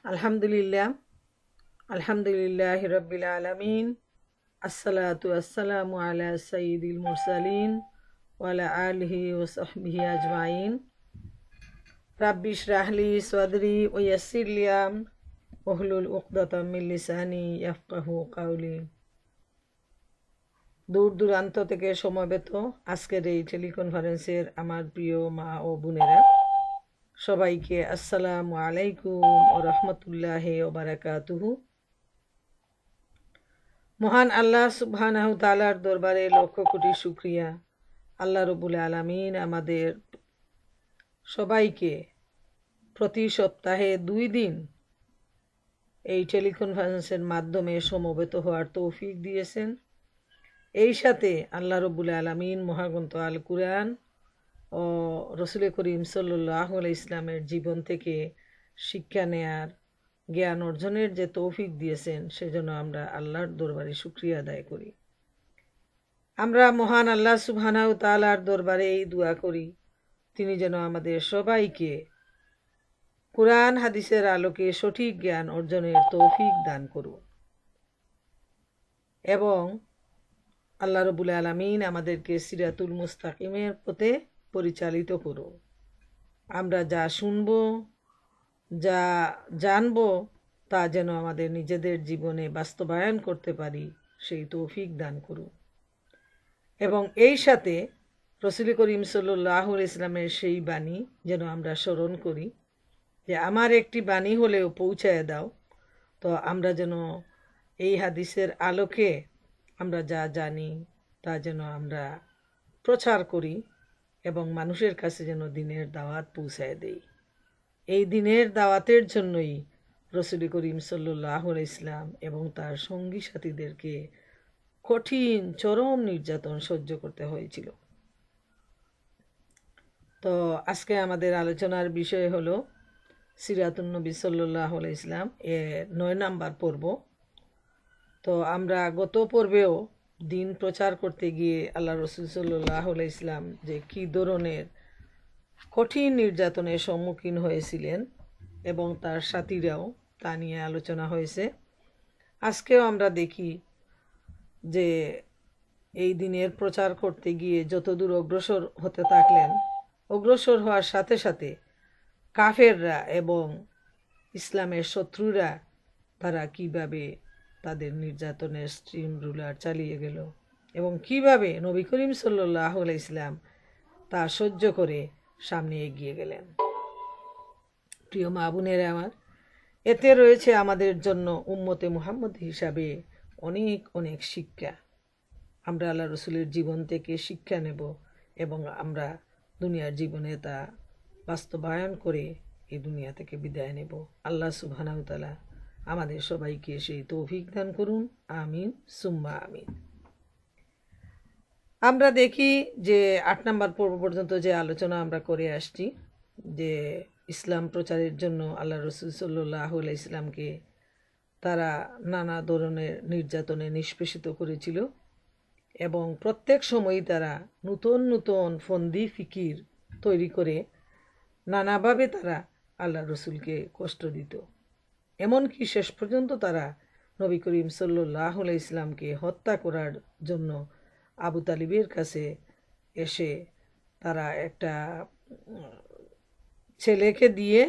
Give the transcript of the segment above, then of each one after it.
আলহামদুলিল্লাহ আলহামদুলিল্লাহি রাব্বিল আলামিন আসসালাতু আসসালামু আলা সাইয়্যিদিল মুরসালিন ওয়া আলা আলিহি ওয়া সাহবিহি আজমাইন রাব্বি ইশরাহ লি সাদরি ওয়া ইয়াসসির লি আমরি ওহলুল উকদাতাম মিন লিসানি ইয়াফকাহু কাওলি। দূর দূরান্ত থেকে সমবেত আজকের এই টেলিকনফারেন্সের আমার প্রিয় মা ও বোনেরা, সবাইকে আসসালামু আলাইকুম ওয়া রাহমাতুল্লাহি ওয়া বারাকাতুহু। মহান আল্লাহ সুবহানাহু তাআলার দরবারে লক্ষ কোটি শুকরিয়া। আল্লাহ রব্বুল আলামিন আমাদের সবাইকে প্রতি সপ্তাহে 2 দিন এই টেলিকনফারেন্সের মাধ্যমে সমবেত হওয়ার তৌফিক দিয়েছেন। এই সাথে আল্লাহ রব্বুল আলামিন মহাগ্রন্থ আল কুরআন ও রসুল করিম সাল্লাল্লাহু আলাইহি ইসলামের জীবন থেকে শিক্ষা নেয়ার, জ্ঞান অর্জনের যে তৌফিক দিয়েছেন, সেজন্য আমরা আল্লাহর দরবারে শুকরিয়া আদায় করি। আমরা মহান আল্লাহ সুবহানাহু তাআলার দরবারে এই দোয়া করি, তিনি যেন আমাদের সবাইকে কুরআন হাদিসের আলোকে সঠিক জ্ঞান অর্জনের তৌফিক দান করুন এবং আল্লাহ রাব্বুল আলামিন আমাদেরকে সিরাতুল মুস্তাকিমের পথে পরিচালিত করুন। আমরা যা শুনব, যা জানব, তা যেন আমাদের নিজেদের জীবনে বাস্তবায়ন করতে পারি, সেই তৌফিক দান করুন। এবং এই সাথে রসুল করিম সাল্লাল্লাহু আলাইহি ইসলামের সেই বাণী যেন আমরা স্মরণ করি যে আমার একটি বাণী হলেও পৌঁছায় দাও। তো আমরা যেন এই হাদিসের আলোকে আমরা যা জানি তা যেন আমরা প্রচার করি এবং মানুষের কাছে যেন দিনের দাওয়াত পৌঁছায় দেই। এই দিনের দাওয়াতের জন্যই রসুল করিম সাল্লাল্লাহু আলাইহি ইসলাম এবং তার সঙ্গী সাথীদেরকে কঠিন চরম নির্যাতন সহ্য করতে হয়েছিল। তো আজকে আমাদের আলোচনার বিষয় হলো সিরাতুন নবী সাল্লাল্লাহু আলাইহি ইসলাম এর 9 নাম্বার পর্ব। তো আমরা গত পর্বেও দিন প্রচার করতে গিয়ে আল্লাহ রসুল সাল্লাল্লাহু আলাইহি ইসলাম যে কী ধরনের কঠিন নির্যাতনের সম্মুখীন হয়েছিলেন এবং তার সাথীরাও, তা নিয়ে আলোচনা হয়েছে। আজকেও আমরা দেখি যে এই দিনের প্রচার করতে গিয়ে যতদূর অগ্রসর হতে থাকলেন, অগ্রসর হওয়ার সাথে সাথে কাফেররা এবং ইসলামের শত্রুরা তারা কিভাবে তাদের নির্যাতনের স্ট্রিম রুলার চালিয়ে গেল এবং কিভাবে নবী করিম সাল্লাল্লাহু আলাইহি ইসলাম তা সহ্য করে সামনে এগিয়ে গেলেন। প্রিয় মা বোনেরা আমার, এতে রয়েছে আমাদের জন্য উম্মতে মুহাম্মদ হিসাবে অনেক অনেক শিক্ষা। আমরা আল্লাহ রসুলের জীবন থেকে শিক্ষা নেব এবং আমরা দুনিয়ার জীবনে তা বাস্তবায়ন করে এই দুনিয়া থেকে বিদায় নেব। আল্লাহ সুবহানাহু তাআলা আমাদের সবাইকে সেই তৌফিক দান করুন, আমিন সুম্মা আমিন। আমরা দেখি যে 8 নম্বর পর্ব পর্যন্ত যে আলোচনা আমরা করে আসছি, যে ইসলাম প্রচারের জন্য আল্লাহ রসুল সাল্লাল্লাহু আলাইহি ইসলামকে তারা নানা ধরনের নির্যাতনে নিষ্পেষিত করেছিল এবং প্রত্যেক সময়ই তারা নতুন নতুন ফন্দি ফিকির তৈরি করে নানাভাবে তারা আল্লাহ রসুলকে কষ্ট দিত। এমনকি শেষ পর্যন্ত তারা নবী করিম সাল্লাল্লাহু আলাইহি ইসলামকে হত্যা করার জন্য আবু তালিবের কাছে এসে তারা একটা ছেলেকে দিয়ে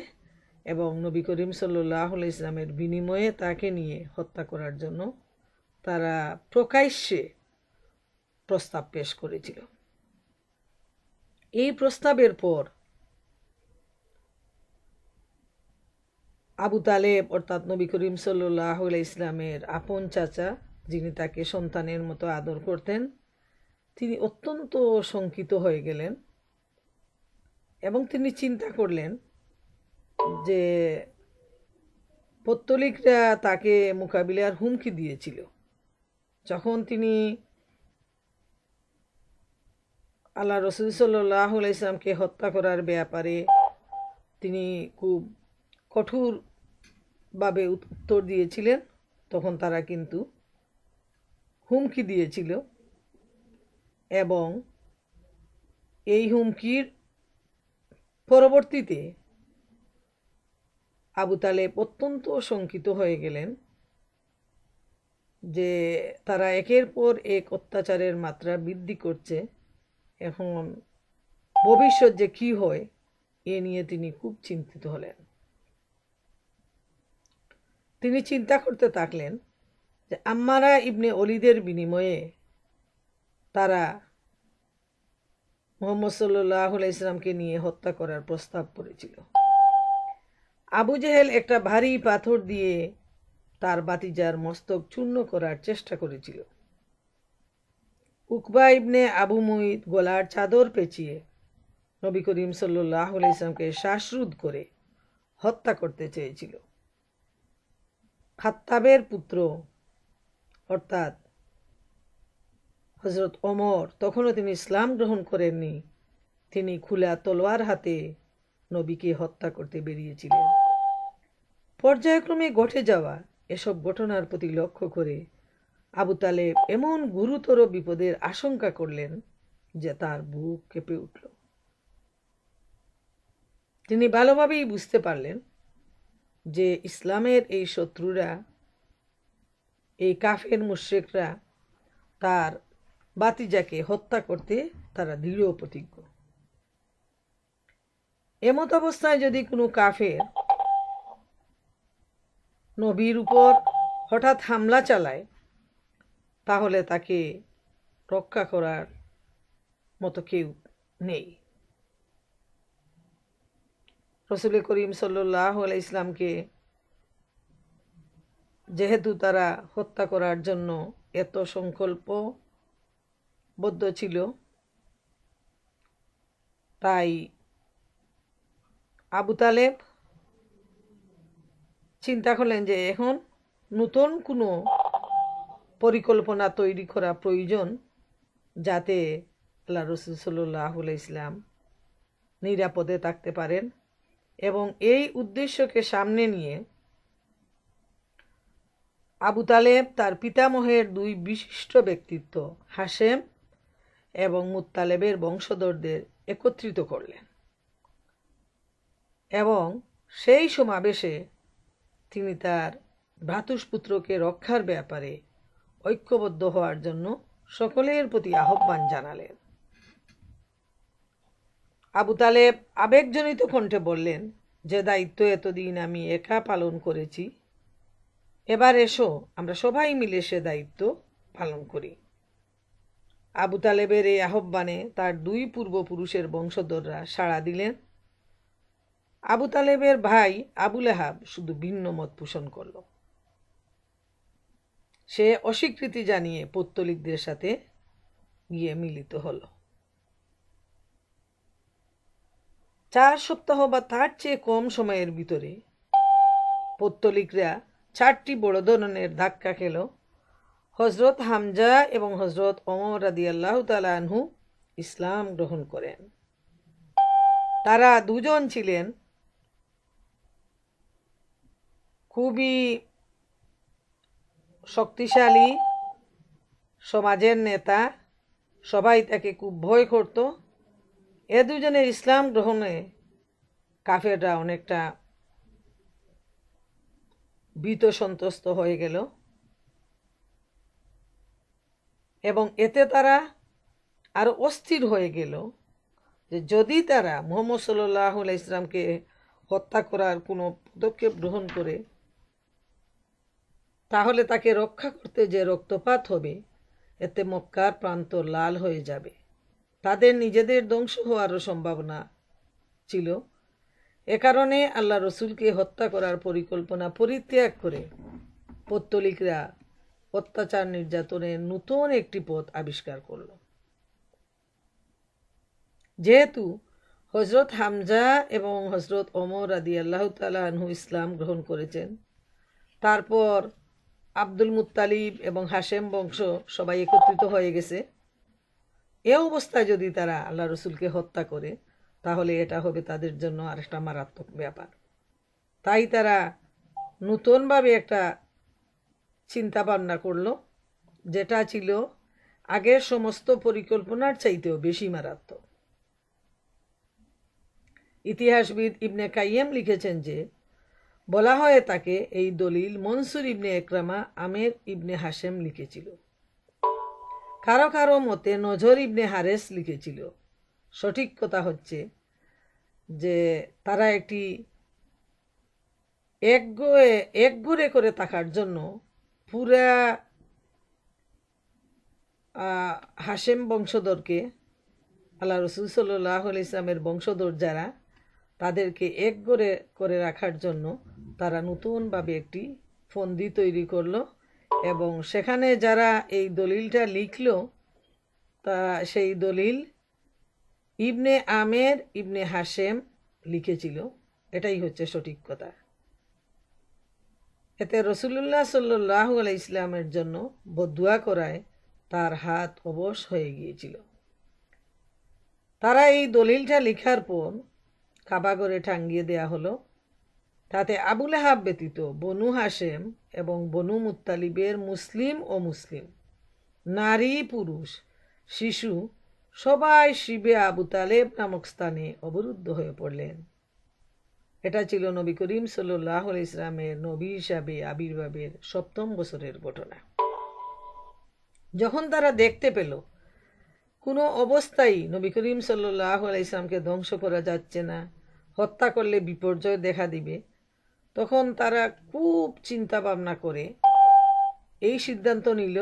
এবং নবী করিম সাল্লাল্লাহু আলাইহি ইসলামের বিনিময়ে তাকে নিয়ে হত্যা করার জন্য তারা প্রকাশ্যে প্রস্তাব পেশ করেছিল। এই প্রস্তাবের পর আবু তালেব অর্থাৎ নবী করিম সাল্লাল্লাহু আলাইহি ইসলামের আপন চাচা, যিনি তাকে সন্তানের মতো আদর করতেন, তিনি অত্যন্ত শঙ্কিত হয়ে গেলেন এবং তিনি চিন্তা করলেন যে পত্তলিকরা তাকে মোকাবিলার হুমকি দিয়েছিল। যখন তিনি আল্লাহ রসুল সাল্লাল্লাহু আলাইহি ইসলামকে হত্যা করার ব্যাপারে তিনি খুব কঠোরভাবে উত্তর দিয়েছিলেন, তখন তারা কিন্তু হুমকি দিয়েছিল এবং এই হুমকির পরবর্তীতে আবু তালেব অত্যন্ত শঙ্কিত হয়ে গেলেন যে তারা একের পর এক অত্যাচারের মাত্রা বৃদ্ধি করছে, এখন ভবিষ্যৎ যে কি হয় এ নিয়ে তিনি খুব চিন্তিত হলেন। তিনি চিন্তা করতে থাকলেন যে আম্মারা ইবনে ওলিদের বিনিময়ে তারা মুহাম্মদ সাল্লাল্লাহু আলাইহি সাল্লামকে নিয়ে হত্যা করার প্রস্তাব করেছিল। আবু জেহেল একটা ভারী পাথর দিয়ে তার ভাতিজার মস্তক চূর্ণ করার চেষ্টা করেছিল। উকবা ইবনে আবু মুইত গলার চাদর পেঁচিয়ে নবী করিম সাল্লাল্লাহু আলাইহি সাল্লামকে শ্বাসরোধ করে হত্যা করতে চেয়েছিল। খাত্তাবের পুত্র অর্থাৎ হযরত ওমর, তখনও তিনি ইসলাম গ্রহণ করেননি, তিনি খোলা তলোয়ার হাতে নবীকে হত্যা করতে বেরিয়েছিলেন। পর্যায়ক্রমে ঘটে যাওয়া এসব ঘটনার প্রতি লক্ষ্য করে আবু তালেব এমন গুরুতর বিপদের আশঙ্কা করলেন যে তার বুক কেঁপে উঠল। তিনি ভালোভাবেই বুঝতে পারলেন যে ইসলামের এই শত্রুরা, এই কাফের মুশরিকরা তার ভাতিজাকে হত্যা করতে তারা দৃঢ় প্রতিজ্ঞ। এমত অবস্থায় যদি কোনো কাফের নবীর উপর হঠাৎ হামলা চালায়, তাহলে তাকে রক্ষা করার মতো কেউ নেই। রাসূল করিম সাল্লাল্লাহু আলাইহি ইসলামকে যেহেতু তারা হত্যা করার জন্য এত সংকল্পবদ্ধ ছিল, তাই আবু তালেব চিন্তা করলেন যে এখন নতুন কোনো পরিকল্পনা তৈরি করা প্রয়োজন, যাতে আল্লাহ রাসূল সাল্লাল্লাহু আলাইহি ইসলাম নিরাপদে থাকতে পারেন। এবং এই উদ্দেশ্যকে সামনে নিয়ে আবু তালেব তার পিতামহের দুই বিশিষ্ট ব্যক্তিত্ব হাশেম এবং মুত্তালেবের বংশধরদের একত্রিত করলেন এবং সেই সমাবেশে তিনি তার ভ্রাতুষ্পুত্রকে রক্ষার ব্যাপারে ঐক্যবদ্ধ হওয়ার জন্য সকলের প্রতি আহ্বান জানালেন। আবু তালেব আবেগজনিত কণ্ঠে বললেন, যে দায়িত্ব এতদিন আমি একা পালন করেছি, এবার এসো আমরা সবাই মিলে সে দায়িত্ব পালন করি। আবু তালেবের এই আহ্বানে তার দুই পূর্বপুরুষের বংশধররা সাড়া দিলেন। আবু তালেবের ভাই আবু লাহাব শুধু ভিন্ন মত পোষণ করল। সে অস্বীকৃতি জানিয়ে পৌত্তলিকদের সাথে গিয়ে মিলিত হল। 4 সপ্তাহ বা তার চেয়ে কম সময়ের ভিতরে পৌত্তলিকরা 4টি বড় ধরনের ধাক্কা খেল। হযরত হামজা এবং হযরত ওমর রাদিয়াল্লাহু তাআলা আনহু ইসলাম গ্রহণ করেন। তারা দুজন ছিলেন খুবই শক্তিশালী সমাজের নেতা, সবাই তাকে খুব ভয় করত। এ দুজনের ইসলাম গ্রহণে কাফেররা অনেকটা ভীত সন্ত্রস্ত হয়ে গেল এবং এতে তারা আরো অস্থির হয়ে গেল যে যদি তারা মুহাম্মদ সাল্লাল্লাহু আলাইহি ইসলামকে হত্যা করার কোনো পদক্ষেপ গ্রহণ করে, তাহলে তাকে রক্ষা করতে যে রক্তপাত হবে, এতে মক্কার প্রান্তর লাল হয়ে যাবে, তাদের নিজেদের ধ্বংস হওয়ারও সম্ভাবনা ছিল। এ কারণে আল্লাহ রসুলকে হত্যা করার পরিকল্পনা পরিত্যাগ করে পৌত্তলিকরা অত্যাচার নির্যাতনের নতুন একটি পথ আবিষ্কার করল। যেহেতু হযরত হামজা এবং হযরত ওমর রাদিয়াল্লাহু তাআলা আনহু ইসলাম গ্রহণ করেছেন, তারপর আব্দুল মুত্তালিব এবং হাশেম বংশ সবাই একত্রিত হয়ে গেছে, এ অবস্থায় যদি তারা আল্লাহ রসুলকে হত্যা করে, তাহলে এটা হবে তাদের জন্য আরেকটা মারাত্মক ব্যাপার। তাই তারা নতুনভাবে একটা চিন্তা ভাবনা করলো, যেটা ছিল আগের সমস্ত পরিকল্পনার চাইতেও বেশি মারাত্মক। ইতিহাসবিদ ইবনে কাইয়্যিম লিখেছেন যে বলা হয় তাকে এই দলিল মনসুর ইবনে একরামা আমের ইবনে হাশেম লিখেছিল। কারো কারো মতে নজর ইবনে হারেস লিখেছিল। সঠিক কথা হচ্ছে যে তারা একটি একঘরে করে থাকার জন্য পুরা হাশেম বংশধরকে, আল্লাহ রসুল সাল্লাহ ইসলামের বংশধর যারা, তাদেরকে একঘরে করে রাখার জন্য তারা নতুনভাবে একটি ফন্দি তৈরি করলো এবং সেখানে যারা এই দলিলটা লিখল তা সেই দলিল ইবনে আমের ইবনে হাশেম লিখেছিল। এটাই হচ্ছে সঠিক কথা। এতে রসুল্লাহ সাল্লাল্লাহু আলাইহি ইসলামের জন্য বদুয়া করায় তার হাত অবশ হয়ে গিয়েছিল। তারা এই দলিলটা লিখার পর কাবাগরে টাঙ্গিয়ে দেয়া হলো। তাতে আবু লাহাব ব্যতীত বনু হাশেম এবং বনু মুত্তালিবের মুসলিম ও মুসলিম, নারী পুরুষ শিশু সবাই শিবে আবু তালেব নামক স্থানে অবরুদ্ধ হয়ে পড়লেন। এটা ছিল নবী করিম সাল্লাল্লাহু আলাইহি ইসলামের নবী হিসাবে আবির্ভাবের ৭ম বছরের ঘটনা। যখন তারা দেখতে পেল কোনো অবস্থায় নবী করিম সাল্লাল্লাহু আলাইহি ইসলামকে ধ্বংস করা যাচ্ছে না, হত্যা করলে বিপর্যয় দেখা দিবে, তখন তারা খুব চিন্তা ভাবনা করে এই সিদ্ধান্ত নিল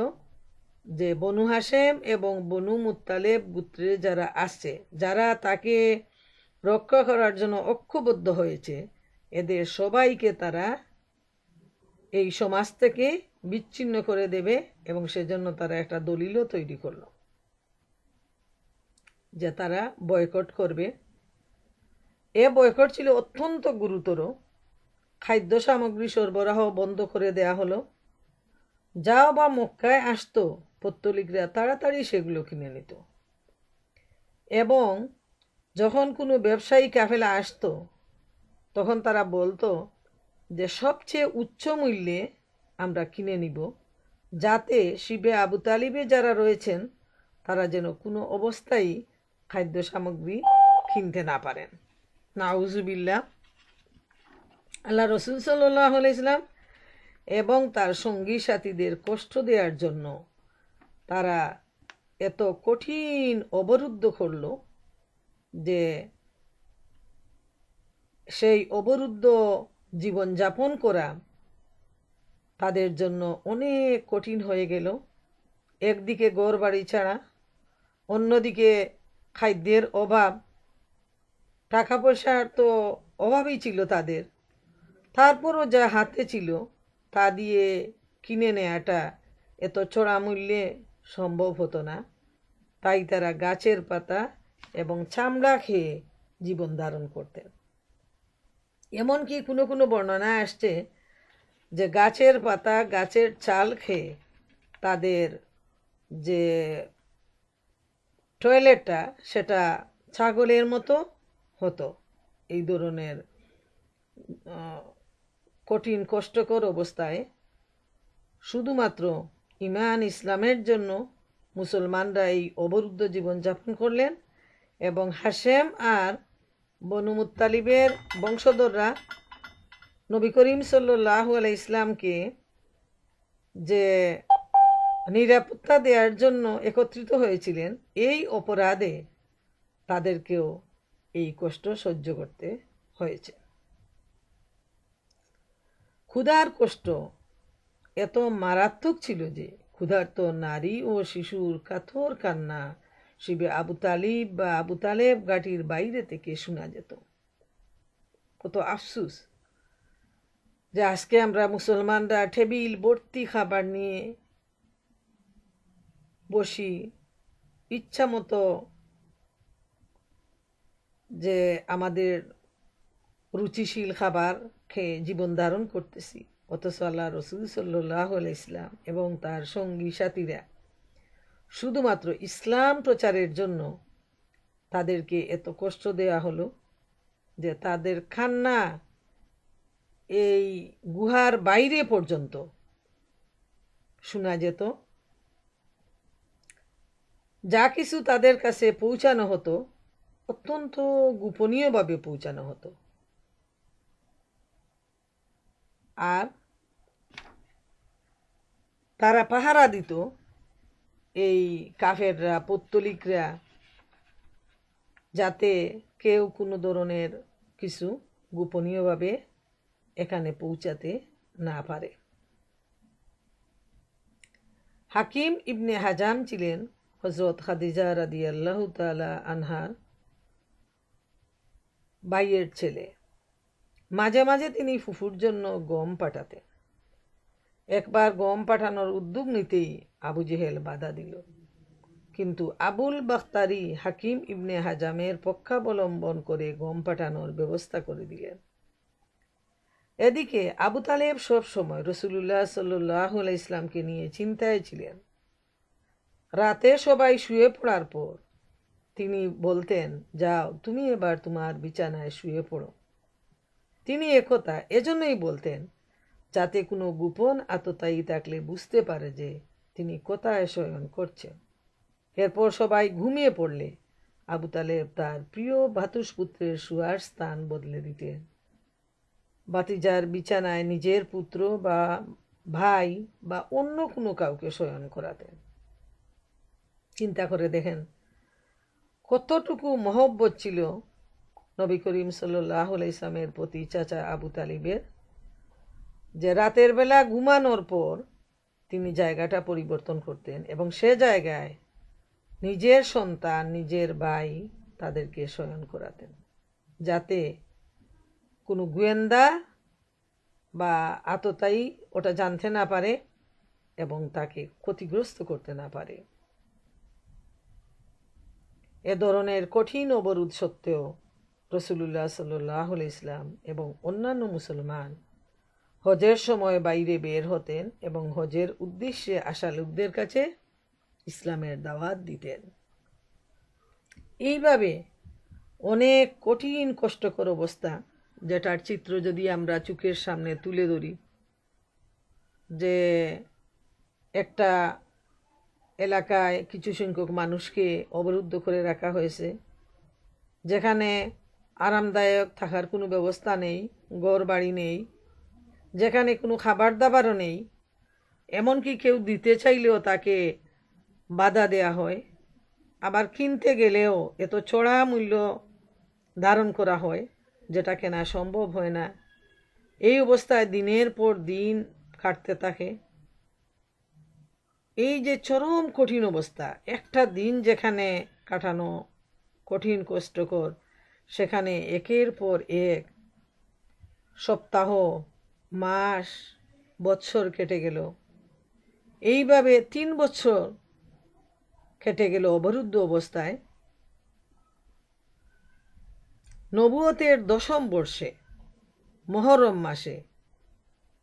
যে বনু হাশেম এবং বনু মুত্তালেব গোত্রে যারা আছে, যারা তাকে রক্ষা করার জন্য ঐক্যবদ্ধ হয়েছে, এদের সবাইকে তারা এই সমাজ থেকে বিচ্ছিন্ন করে দেবে এবং সেজন্য তারা একটা দলিলও তৈরি করল যে তারা বয়কট করবে। এ বয়কট ছিল অত্যন্ত গুরুতর। খাদ্য সামগ্রী সরবরাহ বন্ধ করে দেয়া হলো। যা বা মক্কায় আসতো পত্তলিকরা তাড়াতাড়ি সেগুলো কিনে নিত এবং যখন কোনো ব্যবসায়ী কাফেলা আসতো তখন তারা বলতো যে সবচেয়ে উচ্চ মূল্যে আমরা কিনে নিব, যাতে শিবে আবু তালিবে যারা রয়েছেন তারা যেন কোনো অবস্থায় খাদ্য সামগ্রী কিনতে না পারেন। নাউজুবিল্লাহ। আল্লাহ রসুল সাল্লাল্লাহু আলাইহি ইসলাম এবং তার সঙ্গী সাথীদের কষ্ট দেওয়ার জন্য তারা এত কঠিন অবরুদ্ধ করল যে সেই অবরুদ্ধ জীবনযাপন করা তাদের জন্য অনেক কঠিন হয়ে গেল। একদিকে ঘর বাড়ি ছাড়া, অন্যদিকে খাদ্যের অভাব, টাকা পয়সার তো অভাবই ছিল তাদের, তারপরও যা হাতে ছিল তা দিয়ে কিনে নেওয়াটা এত চড়া মূল্যে সম্ভব হতো না। তাই তারা গাছের পাতা এবং চামড়া খেয়ে জীবন ধারণ করতেন। এমনকি কোনো কোনো বর্ণনা আসছে যে গাছের পাতা, গাছের চাল খেয়ে তাদের যে টয়লেটটা সেটা ছাগলের মতো হতো। এই ধরনের কঠিন কষ্টকর অবস্থায় শুধুমাত্র ঈমান ইসলামের জন্য মুসলমানরা এই অবরুদ্ধ জীবনযাপন করলেন এবং হাশেম আর বনু মুত্তালিবের বংশধররা নবী করিম সাল্লাল্লাহু আলাইহি ইসলামকে যে নিরাপত্তা দেওয়ার জন্য একত্রিত হয়েছিলেন, এই অপরাধে তাদেরকেও এই কষ্ট সহ্য করতে হয়েছে। ক্ষুধার কষ্ট এত মারাত্মক ছিল যে ক্ষুধার্ত নারী ও শিশুর কাতর কান্না শিবে আবু তালিব বা আবু তালেব ঘাটির বাইরে থেকে শোনা যেত। কত আফসুস যে আজকে আমরা মুসলমানরা টেবিল ভর্তি খাবার নিয়ে বসি, ইচ্ছা মতো যে আমাদের রুচিশীল খাবার খেয়ে জীবন ধারণ করতেছি, অথচ আল্লাহ রসুল সাল্লাল্লাহু আলাইহি ইসলাম এবং তার সঙ্গী সাথীরা শুধুমাত্র ইসলাম প্রচারের জন্য তাদেরকে এত কষ্ট দেওয়া হলো যে তাদের কান্না এই গুহার বাইরে পর্যন্ত শোনা যেত। যা কিছু তাদের কাছে পৌঁছানো হতো অত্যন্ত গোপনীয়ভাবে পৌঁছানো হতো। আর তারা পাহারা দিত এই কাফেররা, পৌত্তলিকরা, যাতে কেউ কোনো ধরনের কিছু গোপনীয়ভাবে এখানে পৌঁছাতে না পারে। হাকিম ইবনে হাজাম ছিলেন হযরত খাদিজা রাদিয়াল্লাহু তাআলা আনহার ভাইয়ের ছেলে। মাঝে মাঝে তিনি ফুফুর জন্য গম পাঠাতেন। একবার গম পাঠানোর উদ্যোগ নিতেই আবু জেহেল বাধা দিল, কিন্তু আবুল বাখতারি হাকিম ইবনে হাজামের পক্ষাবলম্বন করে গম পাঠানোর ব্যবস্থা করে দিলেন। এদিকে আবু তালেব সব সময় রাসূলুল্লাহ সাল্লাল্লাহু আলাইহি ইসলামকে নিয়ে চিন্তায় ছিলেন। রাতে সবাই শুয়ে পড়ার পর তিনি বলতেন, যাও তুমি এবার তোমার বিছানায় শুয়ে পড়ো। তিনি একথা এজন্যই বলতেন যাতে কোনো গোপন আততায়ী থাকলে বুঝতে পারে যে তিনি কোথায় শয়ন করছেন। এরপর সবাই ঘুমিয়ে পড়লে আবু তালেব তার প্রিয় ভ্রাতুষ্পুত্রের শোয়ার স্থান বদলে দিতেন। ভাতিজার বিছানায় নিজের পুত্র বা ভাই বা অন্য কোনো কাউকে শয়ন করাতেন। চিন্তা করে দেখেন কতটুকু মহব্বত ছিল নবী করিম সাল্লাল্লাহু আলাইহি ওয়াসাল্লামের প্রতি চাচা আবু তালিবের, যে রাতের বেলা ঘুমানোর পর তিনি জায়গাটা পরিবর্তন করতেন এবং সে জায়গায় নিজের সন্তান, নিজের ভাই তাদেরকে শয়ন করাতেন, যাতে কোনো গোয়েন্দা বা আততায়ী ওটা জানতে না পারে এবং তাকে ক্ষতিগ্রস্ত করতে না পারে। এ ধরনের কঠিন অবরোধ সত্ত্বেও রাসূলুল্লাহ সাল্লাল্লাহু আলাইহি ওয়াসাল্লাম এবং অন্যান্য মুসলমান হজের সময় বাইরে বের হতেন এবং হজের উদ্দেশ্যে আসা লোকদের কাছে ইসলামের দাওয়াত দিতেন। এইভাবে অনেক কঠিন কষ্টকর অবস্থা, যেটার চিত্র যদি আমরা চোখের সামনে তুলে ধরি, যে একটা এলাকায় কিছু সংখ্যক মানুষকে অবরুদ্ধ করে রাখা হয়েছে, যেখানে আরামদায়ক থাকার কোনো ব্যবস্থা নেই, ঘর বাড়ি নেই, যেখানে কোনো খাবার দাবারও নেই, এমনকি কেউ দিতে চাইলেও তাকে বাধা দেয়া হয়, আবার কিনতে গেলেও এত চড়া মূল্য ধারণ করা হয় যেটা কেনা সম্ভব হয় না। এই অবস্থায় দিনের পর দিন কাটতে থাকে। এই যে চরম কঠিন অবস্থা, একটা দিন যেখানে কাটানো কঠিন কষ্টকর, সেখানে একের পর এক সপ্তাহ, মাস, বৎসর কেটে গেল। এইভাবে 3 বছর কেটে গেল অবরুদ্ধ অবস্থায়। নবুয়তের 10ম বর্ষে মুহররম মাসে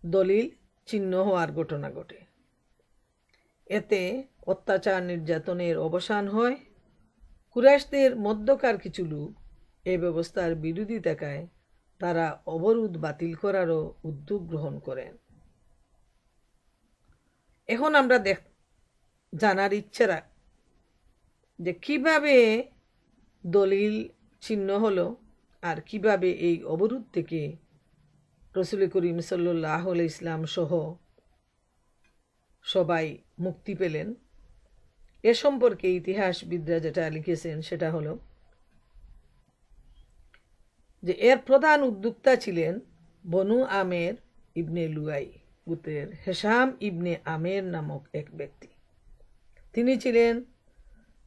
দলিল ছিন্ন হওয়ার ঘটনা ঘটে। এতে অত্যাচার নির্যাতনের অবসান হয়। কুরাইশদের মধ্যকার কিছু লোক এই ব্যবস্থার বিরোধিতায় তারা অবরোধ বাতিল করারও উদ্যোগ গ্রহণ করেন। এখন আমরা জানার ইচ্ছা যে কিভাবে দলিল ছিন্ন হলো আর কিভাবে এই অবরোধ থেকে রাসূল করিম সাল্লাল্লাহু আলাইহি ইসলাম সহ সবাই মুক্তি পেলেন। এ সম্পর্কে ইতিহাসবিদরা যেটা লিখেছেন সেটা হলো যে এর প্রধান উদ্যোক্তা ছিলেন বনু আমের ইবনে লুয়াই গোত্রের হেশাম ইবনে আমের নামক এক ব্যক্তি। তিনি ছিলেন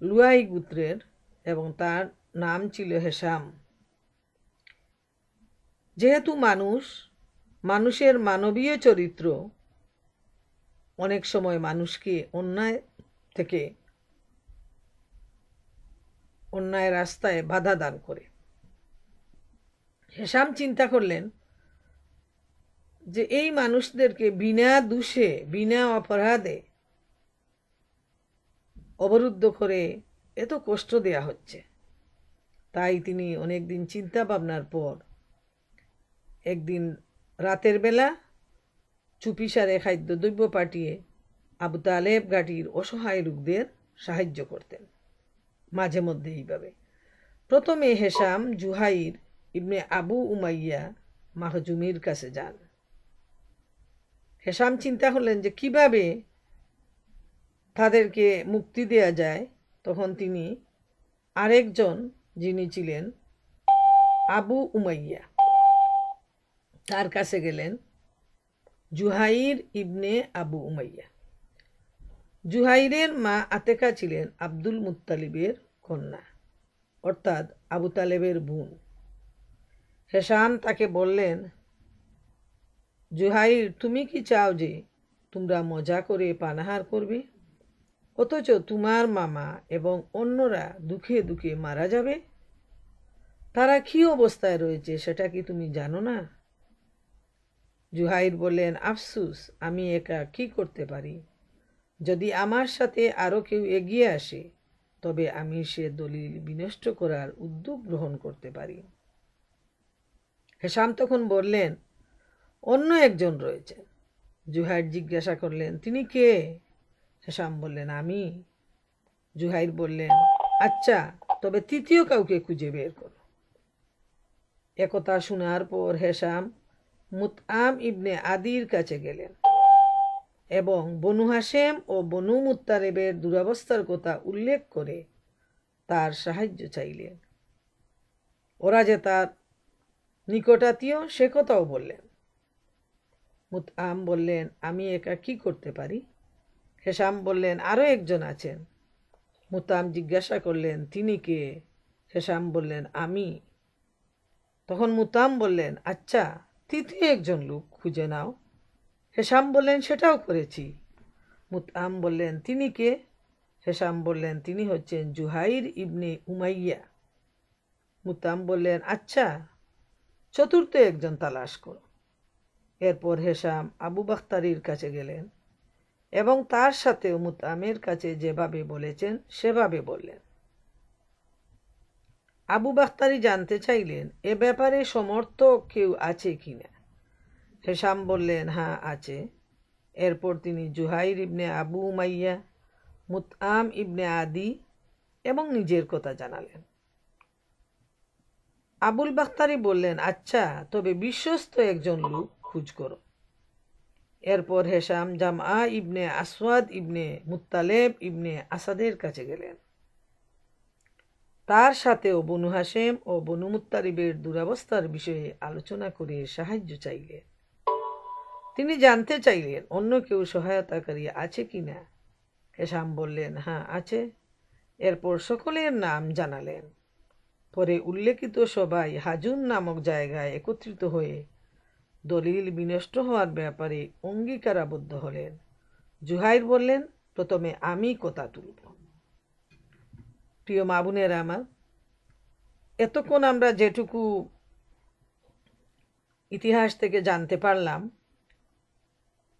লুয়াই গোত্রের এবং তার নাম ছিল হেশাম। যেহেতু মানুষের মানবীয় চরিত্র অনেক সময় মানুষকে অন্যায় রাস্তায় বাধা দান করে, হেশাম চিন্তা করলেন যে এই মানুষদেরকে বিনা দোষে, বিনা অপরাধে অবরুদ্ধ করে এত কষ্ট দেয়া হচ্ছে। তাই তিনি অনেকদিন চিন্তা ভাবনার পর একদিন রাতের বেলা চুপিসারে খাদ্যদ্রব্য পাঠিয়ে আবু তালেব ঘাটির অসহায় লোকদের সাহায্য করতেন মাঝে মধ্যে। এইভাবে প্রথমে হেশাম জুহাইর ইবনে আবু উমাইয়া মাহজুমির কাছে যান। হেশাম চিন্তা করলেন যে কিভাবে তাদেরকে মুক্তি দেয়া যায়। তখন তিনি আরেকজন যিনি ছিলেন আবু উমাইয়া, তার কাছে গেলেন, জুহাইর ইবনে আবু উমাইয়া। জুহাইরের মা আতেকা ছিলেন আব্দুল মুত্তালিবের কন্যা, অর্থাৎ আবু তালেবের বোন। হেশাম তাকে বললেন, জুহাইর, তুমি কি চাও যে তোমরা মজা করে পানাহার করবে, অথচ তোমার মামা এবং অন্যরা দুঃখে দুঃখে মারা যাবে? তারা কি অবস্থায় রয়েছে সেটা কি তুমি জানো না? জুহাইর বললেন, আফসুস, আমি একা কি করতে পারি? যদি আমার সাথে আরো কেউ এগিয়ে আসে তবে আমি সে দলিল বিনষ্ট করার উদ্যোগ গ্রহণ করতে পারি। হেশাম তখন বললেন, অন্য একজন রয়েছেন। জুহাইর জিজ্ঞাসা করলেন, তিনি কে? হেশাম বললেন, আমি। জুহাইর বললেন, আচ্ছা, তবে তৃতীয় কাউকে খুঁজে বের করো। একথা শোনার পর হেশাম মুতআম ইবনে আদির কাছে গেলেন এবং বনু হাশেম ও বনু মুত্তালিবের দুরবস্থার কথা উল্লেখ করে তার সাহায্য চাইলেন। ওরা যে তার নিকটাত্মীয় সে কথাও বললেন। মুতআম বললেন, আমি একা কি করতে পারি? হেশাম বললেন, আরো একজন আছেন। মুতআম জিজ্ঞাসা করলেন, তিনি কে? হেশাম বললেন, আমি। তখন মুতআম বললেন, আচ্ছা, তৃতীয় একজন লোক খুঁজে নাও। হেশাম বললেন, সেটাও করেছি। মুতআম বললেন, তিনি কে? হেশাম বললেন, তিনি হচ্ছেন জুহাইর ইবনে উমাইয়া। মুতআম বললেন, আচ্ছা, চতুর্থ একজন তালাশ করো। এরপর হেশাম আবু বাখতারির কাছে গেলেন এবং তার সাথেও মুতআমের কাছে যেভাবে বলেছেন সেভাবে বললেন। আবু বাখতারি জানতে চাইলেন, এ ব্যাপারে সমর্থক কেউ আছে কিনা? হেশাম বললেন, হ্যাঁ, আছে। এরপর তিনি জুহাইর ইবনে আবু উমাইয়া, মুতআম ইবনে আদি এবং নিজের কথা জানালেন। আবুল বাখতারি বললেন, আচ্ছা, তবে বিশ্বস্ত একজন লোক খোঁজ করো। এরপর হেশাম জামআ ইবনে আসওয়াদ ইবনে মুত্তালেব ইবনে আসাদের কাছে গেলেন। তার সাথেও বনু হাশেম ও বনু মুত্তালিবের দুরবস্থার বিষয়ে আলোচনা করে সাহায্য চাইলেন। তিনি জানতে চাইলেন অন্য কেউ সহায়তাকারী আছে কিনা। হেশাম বললেন, হ্যাঁ, আছে। এরপর সকলের নাম জানালেন। পরে উল্লেখিত সবাই হাজুন নামক জায়গায় একত্রিত হয়ে দলিল বিনষ্ট হওয়ার ব্যাপারে অঙ্গীকারাবদ্ধ হলেন। জুহাইর বললেন, প্রথমে আমি কথা তুলব। প্রিয় মা বোনেরা আমার, এতক্ষণ আমরা যেটুকু ইতিহাস থেকে জানতে পারলাম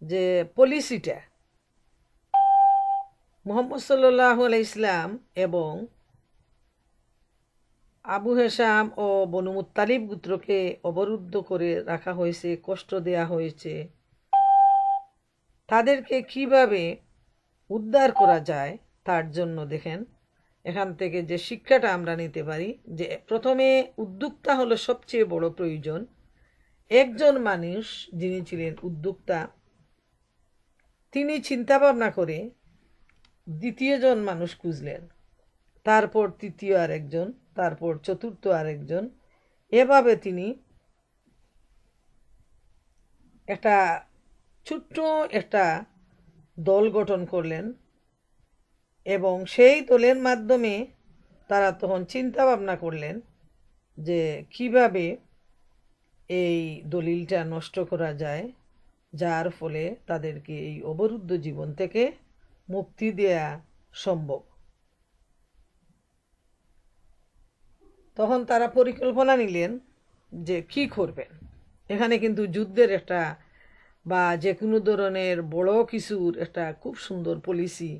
যে পলিসিটা মুহাম্মদ সাল্লাল্লাহু আলাইহি ইসলাম এবং আবু হেশাম ও বনু মুত্তালিব গোত্রকে অবরুদ্ধ করে রাখা হয়েছে, কষ্ট দেয়া হয়েছে। তাদেরকে কিভাবে উদ্ধার করা যায় তার জন্য দেখেন এখান থেকে যে শিক্ষাটা আমরা নিতে পারি, যে প্রথমে উদ্যোক্তা হলো সবচেয়ে বড় প্রয়োজন। একজন মানুষ যিনি ছিলেন উদ্যোক্তা, তিনি চিন্তা ভাবনা করে দ্বিতীয় জন মানুষ খুঁজলেন, তারপর তৃতীয় আরেকজন, তারপর চতুর্থ আরেকজন। এভাবে তিনি একটা ছোট্ট একটা দল গঠন করলেন এবং সেই দলের মাধ্যমে তারা তখন চিন্তা ভাবনা করলেন যে কিভাবে এই দলিলটা নষ্ট করা যায়, যার ফলে তাদেরকে এই অবরুদ্ধ জীবন থেকে মুক্তি দেয়া সম্ভব। তখন তারা পরিকল্পনা নিলেন যে কি করবেন। এখানে কিন্তু যুদ্ধের একটা বা যে কোনো ধরনের বড় কিছুর একটা খুব সুন্দর পলিসি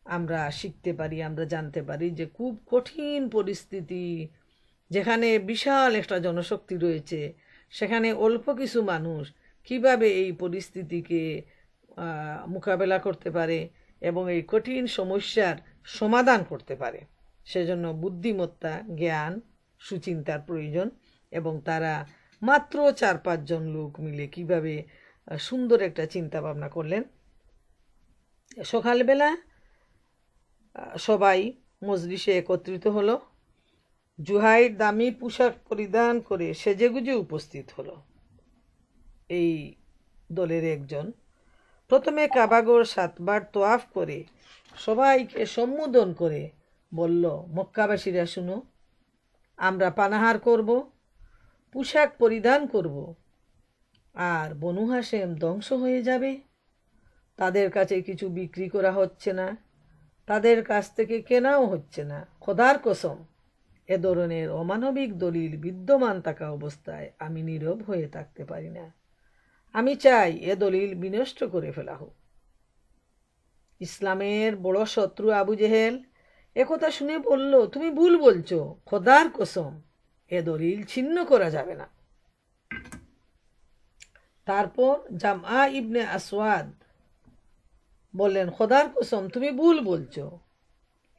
আমরা শিখতে পারি, আমরা জানতে পারি যে খুব কঠিন পরিস্থিতি, যেখানে বিশাল একটা জনশক্তি রয়েছে, সেখানে অল্প কিছু মানুষ কিভাবে এই পরিস্থিতিকে মোকাবেলা করতে পারে এবং এই কঠিন সমস্যার সমাধান করতে পারে। সেজন্য বুদ্ধিমত্তা, জ্ঞান, সুচিন্তার প্রয়োজন। এবং তারা মাত্র 4-5 জন লোক মিলে কিভাবে সুন্দর একটা চিন্তা ভাবনা করলেন। সকালবেলা সবাই মজলিসে একত্রিত হলো। জুহাইর দামি পোশাক পরিধান করে সেজেগুজে উপস্থিত হলো। এই দলের একজন প্রথমে কাবাগর 7 বার তোয়াফ করে সবাইকে সম্বোধন করে বলল, মক্কাবাসীরা শুনো, আমরা পানাহার করব, পোশাক পরিধান করব, আর বনু হাশেম ধ্বংস হয়ে যাবে। তাদের কাছে কিছু বিক্রি করা হচ্ছে না, তাদের কাছ থেকে কেনাও হচ্ছে না। খোদার কসম, এ ধরনের অমানবিক দলিল বিদ্যমান থাকা অবস্থায় আমি নীরব হয়ে থাকতে পারি না। আমি চাই এ দলিল বিনষ্ট করে ফেলা হোক। ইসলামের বড় শত্রু আবু জেহেল একথা শুনে বলল, তুমি ভুল বলছো, খোদার কসম, এ দলিল ছিন্ন করা যাবে না। তারপর জামআ ইবনে আসওয়াদ বললেন, খোদার কসম, তুমি ভুল বলছো,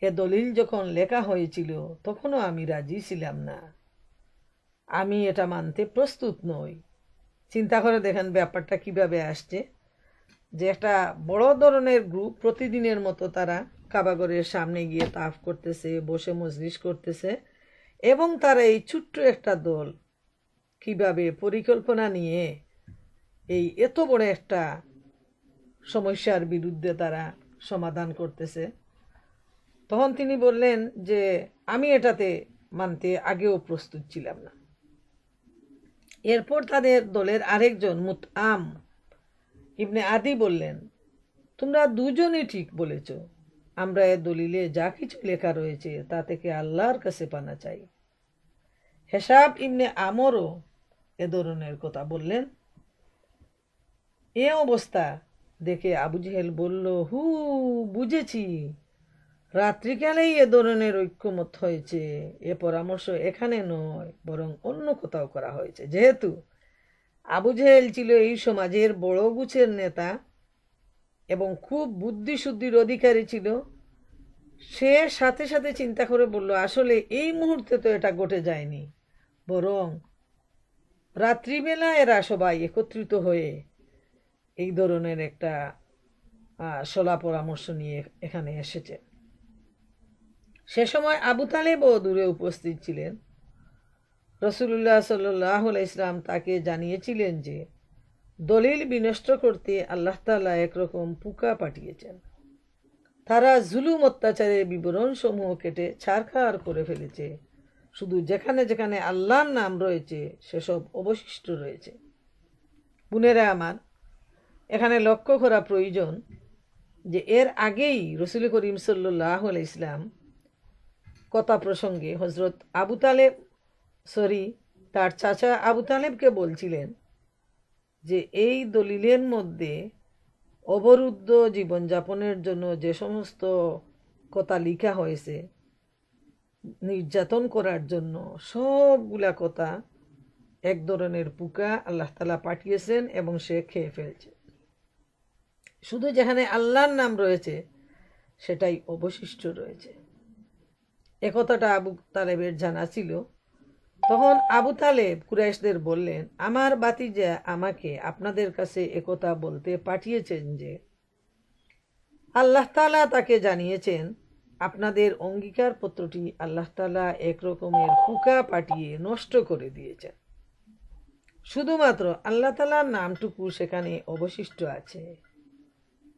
এ দলিল যখন লেখা হয়েছিল তখনও আমি রাজি ছিলাম না, আমি এটা মানতে প্রস্তুত নই। চিন্তা করে দেখেন ব্যাপারটা কিভাবে আসছে, যে একটা বড় ধরনের গ্রুপ প্রতিদিনের মতো তারা কাবাগরের সামনে গিয়ে তাফ করতেছে, বসে মজলিস করতেছে, এবং তারা এই ছোট্ট একটা দল কিভাবে পরিকল্পনা নিয়ে এই এত বড় একটা সমস্যার বিরুদ্ধে তারা সমাধান করতেছে। তখন তিনি বললেন যে আমি এটাতে মানতে আগেও প্রস্তুত ছিলাম না। এরপর তাদের দলের আরেকজন মুতআম ইবনে আদি বললেন, তোমরা দুজনই ঠিক বলেছ, আমরা এ দলিলে যা কিছু লেখা রয়েছে তা থেকে আল্লাহর কাছে পানা চাই। হেসাব ইবনে আমরও এ ধরনের কথা বললেন। এ অবস্থা দেখে আবু জেহেল বলল, বুঝেছি, রাত্রিকালেই এ ধরনের ঐক্যমত হয়েছে। এ পরামর্শ এখানে নয়, বরং অন্য কোথাও করা হয়েছে। যেহেতু আবু জেহেল ছিল এই সমাজের বড় গুছের নেতা এবং খুব বুদ্ধিশুদ্ধির অধিকারী ছিল, সে সাথে সাথে চিন্তা করে বলল, আসলে এই মুহূর্তে তো এটা ঘটে যায়নি, বরং রাত্রিবেলা এরা সবাই একত্রিত হয়ে এই ধরনের একটা সলা পরামর্শ নিয়ে এখানে এসেছে। সে সময় আবু তালেবও দূরে উপস্থিত ছিলেন। রাসূলুল্লাহ সাল্লাল্লাহু আলাইহি ওয়াসাল্লাম তাকে জানিয়েছিলেন যে দলিল বিনষ্ট করতে আল্লাহ তাআলা একরকম পোকা পাঠিয়েছেন। তারা জুলুম অত্যাচারের বিবরণ সমূহ কেটে ছারখার করে ফেলেছে। শুধু যেখানে যেখানে আল্লাহর নাম রয়েছে সেসব অবশিষ্ট রয়েছে। বোনেরা আমার, এখানে লক্ষ্য করা প্রয়োজন যে এর আগেই রাসূল করিম সাল্লাল্লাহু আলাইহি ওয়াসাল্লাম কথা প্রসঙ্গে হযরত তার চাচা আবু তালেবকে বলছিলেন যে এই দলিলের মধ্যে অবরুদ্ধ জীবনযাপনের জন্য যে সমস্ত কথা লেখা হয়েছে, নির্যাতন করার জন্য, সবগুলা কথা এক ধরনের পোকা আল্লাহ তাআলা পাঠিয়েছেন এবং সে খেয়ে ফেলছে। শুধু যেখানে আল্লাহর নাম রয়েছে সেটাই অবশিষ্ট রয়েছে। একথাটা আবু তালেবের জানা ছিল। তখন আবু তালেব কুরাইশদের বললেন, আমার ভাতিজা আমাকে আপনাদের কাছে একথা বলতে পাঠিয়েছেন যে আল্লাহ তাআলা তাকে জানিয়েছেন আপনাদের অঙ্গীকার পত্রটি আল্লাহ তাআলা এক রকমের পোকা পাঠিয়ে নষ্ট করে দিয়েছেন। শুধুমাত্র আল্লাহ তাআলার নামটুকু সেখানে অবশিষ্ট আছে।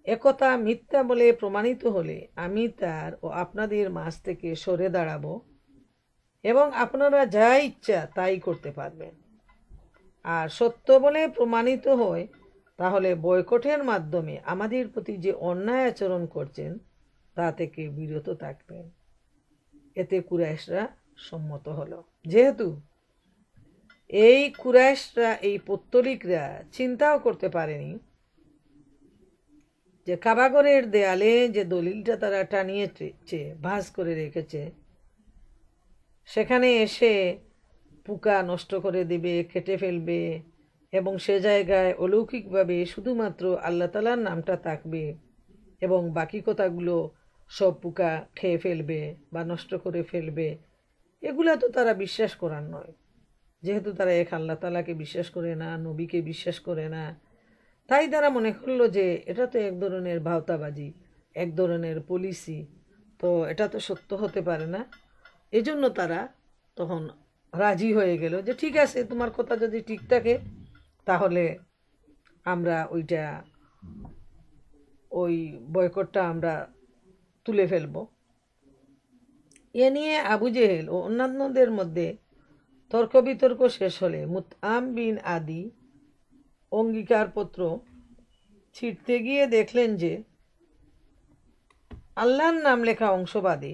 একথা মিথ্যা বলে প্রমাণিত হলে আমি তার ও আপনাদের মাঝ থেকে সরে দাঁড়াবো এবং আপনারা যা ইচ্ছা তাই করতে পারবেন। আর সত্য বলে প্রমাণিত হয় তাহলে বয়কটের মাধ্যমে আমাদের প্রতি যে অন্যায় আচরণ করছেন তা থেকে বিরত থাকবেন। এতে কুরাইশরা সম্মত হলো। যেহেতু এই কুরাইশরা, এই পৌত্তলিকরা চিন্তাও করতে পারেনি যে কাবাগরের দেয়ালে যে দলিলটা তারা টানিয়েছে, ভাঁজ করে রেখেছে, সেখানে এসে পোকা নষ্ট করে দেবে, কেটে ফেলবে এবং সে জায়গায় অলৌকিকভাবে শুধুমাত্র আল্লাহ তাআলার নামটা থাকবে এবং বাকি কথাগুলো সব পোকা খেয়ে ফেলবে বা নষ্ট করে ফেলবে। এগুলা তো তারা বিশ্বাস করার নয়। যেহেতু তারা এক আল্লাহ তাআলাকে বিশ্বাস করে না, নবীকে বিশ্বাস করে না, তাই তারা মনে করলো যে এটা তো এক ধরনের ভাওতাবাজি, এক ধরনের পলিসি, তো এটা তো সত্য হতে পারে না। এজন্য তারা তখন রাজি হয়ে গেল যে ঠিক আছে, তোমার কথা যদি ঠিক থাকে তাহলে আমরা ওই বয়কটটা আমরা তুলে ফেলব। এ নিয়ে আবু জেহেল ও অন্যান্যদের মধ্যে তর্ক বিতর্ক শেষ হলে মুতআম বিন আদি অঙ্গীকারপত্র ছিঁড়তে গিয়ে দেখলেন যে আল্লাহর নাম লেখা অংশ বাদে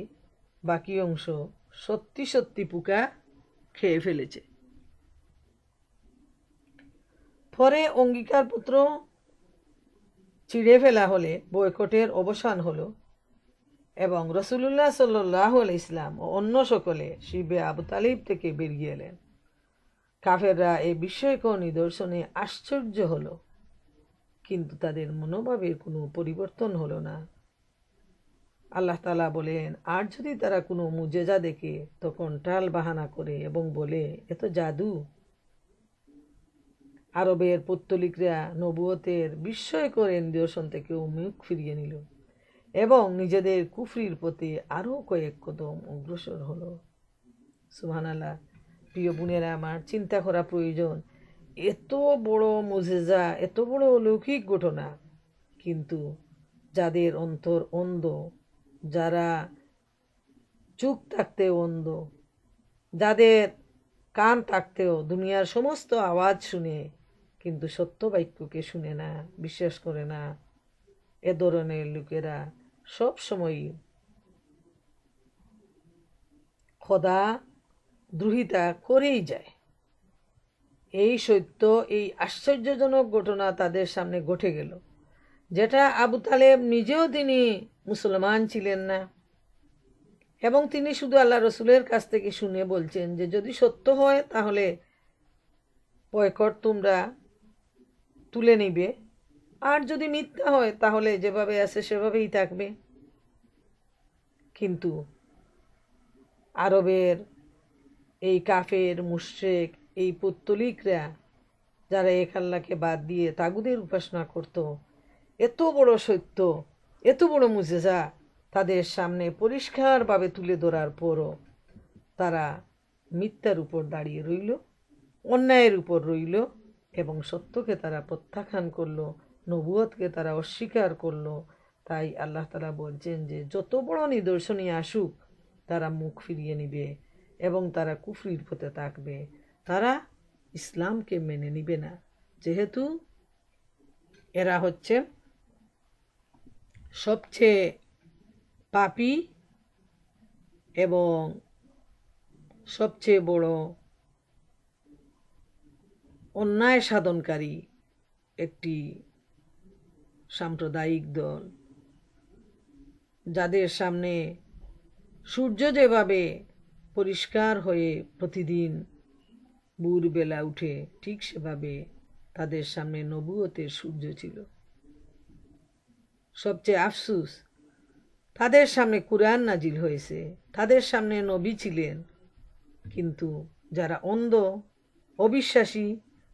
বাকি অংশ সত্যি সত্যি পোকা খেয়ে ফেলেছে। পরে অঙ্গীকারপত্র ছিঁড়ে ফেলা হলে বয়কটের অবসান হলো এবং রসুলুল্লাহ সাল্লাল্লাহু আলাইহি ইসলাম ও অন্য সকলে শিবে আবু তালিব থেকে বেরিয়ে এলেন। কাফেররা এই বিস্ময়কর নিদর্শনে আশ্চর্য হলো, কিন্তু তাদের মনোভাবের কোনো পরিবর্তন হলো না। আল্লাহ তাআলা বলেন, আর যদি তারা কোনো মুজেজা দেখে তখন টাল বাহানা করে এবং বলে এ তো জাদু। আরবের পৌত্তলিকরা নবুয়তের বিস্ময়কর নিদর্শন থেকেও মুখ ফিরিয়ে নিল এবং নিজেদের কুফরির পথে আরও কয়েক কদম অগ্রসর হলো। সুবহানাল্লাহ। প্রিয় বোনেরা আমার, চিন্তা করা প্রয়োজন, এত বড় মুজেজা, এত বড় অলৌকিক ঘটনা, কিন্তু যাদের অন্তর অন্ধ, যারা চোখ থাকতেও অন্ধ, যাদের কান থাকতেও দুনিয়ার সমস্ত আওয়াজ শুনে কিন্তু সত্য বাক্যকে শুনে না, বিশ্বাস করে না, এ ধরনের লোকেরা সব সময় খোদা দ্রোহিতা করেই যায়। এই সত্য, এই আশ্চর্যজনক ঘটনা তাদের সামনে ঘটে গেল, যেটা আবু তালেব নিজেও তিনি মুসলমান ছিলেন না, এবং তিনি শুধু আল্লাহ রসুলের কাছ থেকে শুনে বলছেন যে যদি সত্য হয় তাহলে বয়কট তোমরা তুলে নিবে, আর যদি মিথ্যা হয় তাহলে যেভাবে আছে সেভাবেই থাকবে। কিন্তু আরবের এই কাফের মুশরিক, এই পৌত্তলিকরা যারা এক আল্লাহকে বাদ দিয়ে তাগুদের উপাসনা করত, এত বড় সত্য, এত বড় মুজেজা তাদের সামনে পরিষ্কারভাবে তুলে ধরার পরও তারা মিথ্যার উপর দাঁড়িয়ে রইল, অন্যায়ের উপর রইল এবং সত্যকে তারা প্রত্যাখ্যান করলো, নবুয়তকে তারা অস্বীকার করলো। তাই আল্লাহ তাআলা বলছেন যে যত বড় নিদর্শনই আসুক তারা মুখ ফিরিয়ে নিবে এবং তারা কুফরির পথে থাকবে, তারা ইসলামকে মেনে নিবে না, যেহেতু এরা হচ্ছে সবচেয়ে পাপী এবং সবচেয়ে বড় অন্যায় সাধনকারী একটি সাম্প্রদায়িক দল, যাদের সামনে সূর্য যেভাবে পরিষ্কার হয়ে প্রতিদিন ভোরবেলা উঠে, ঠিক সেভাবে তাদের সামনে নবুয়তের সূর্য ছিল। সবচেয়ে আফসোস, তাদের সামনে কুরআন নাজিল হয়েছে, তাদের সামনে নবী ছিলেন, কিন্তু যারা অন্ধ, অবিশ্বাসী,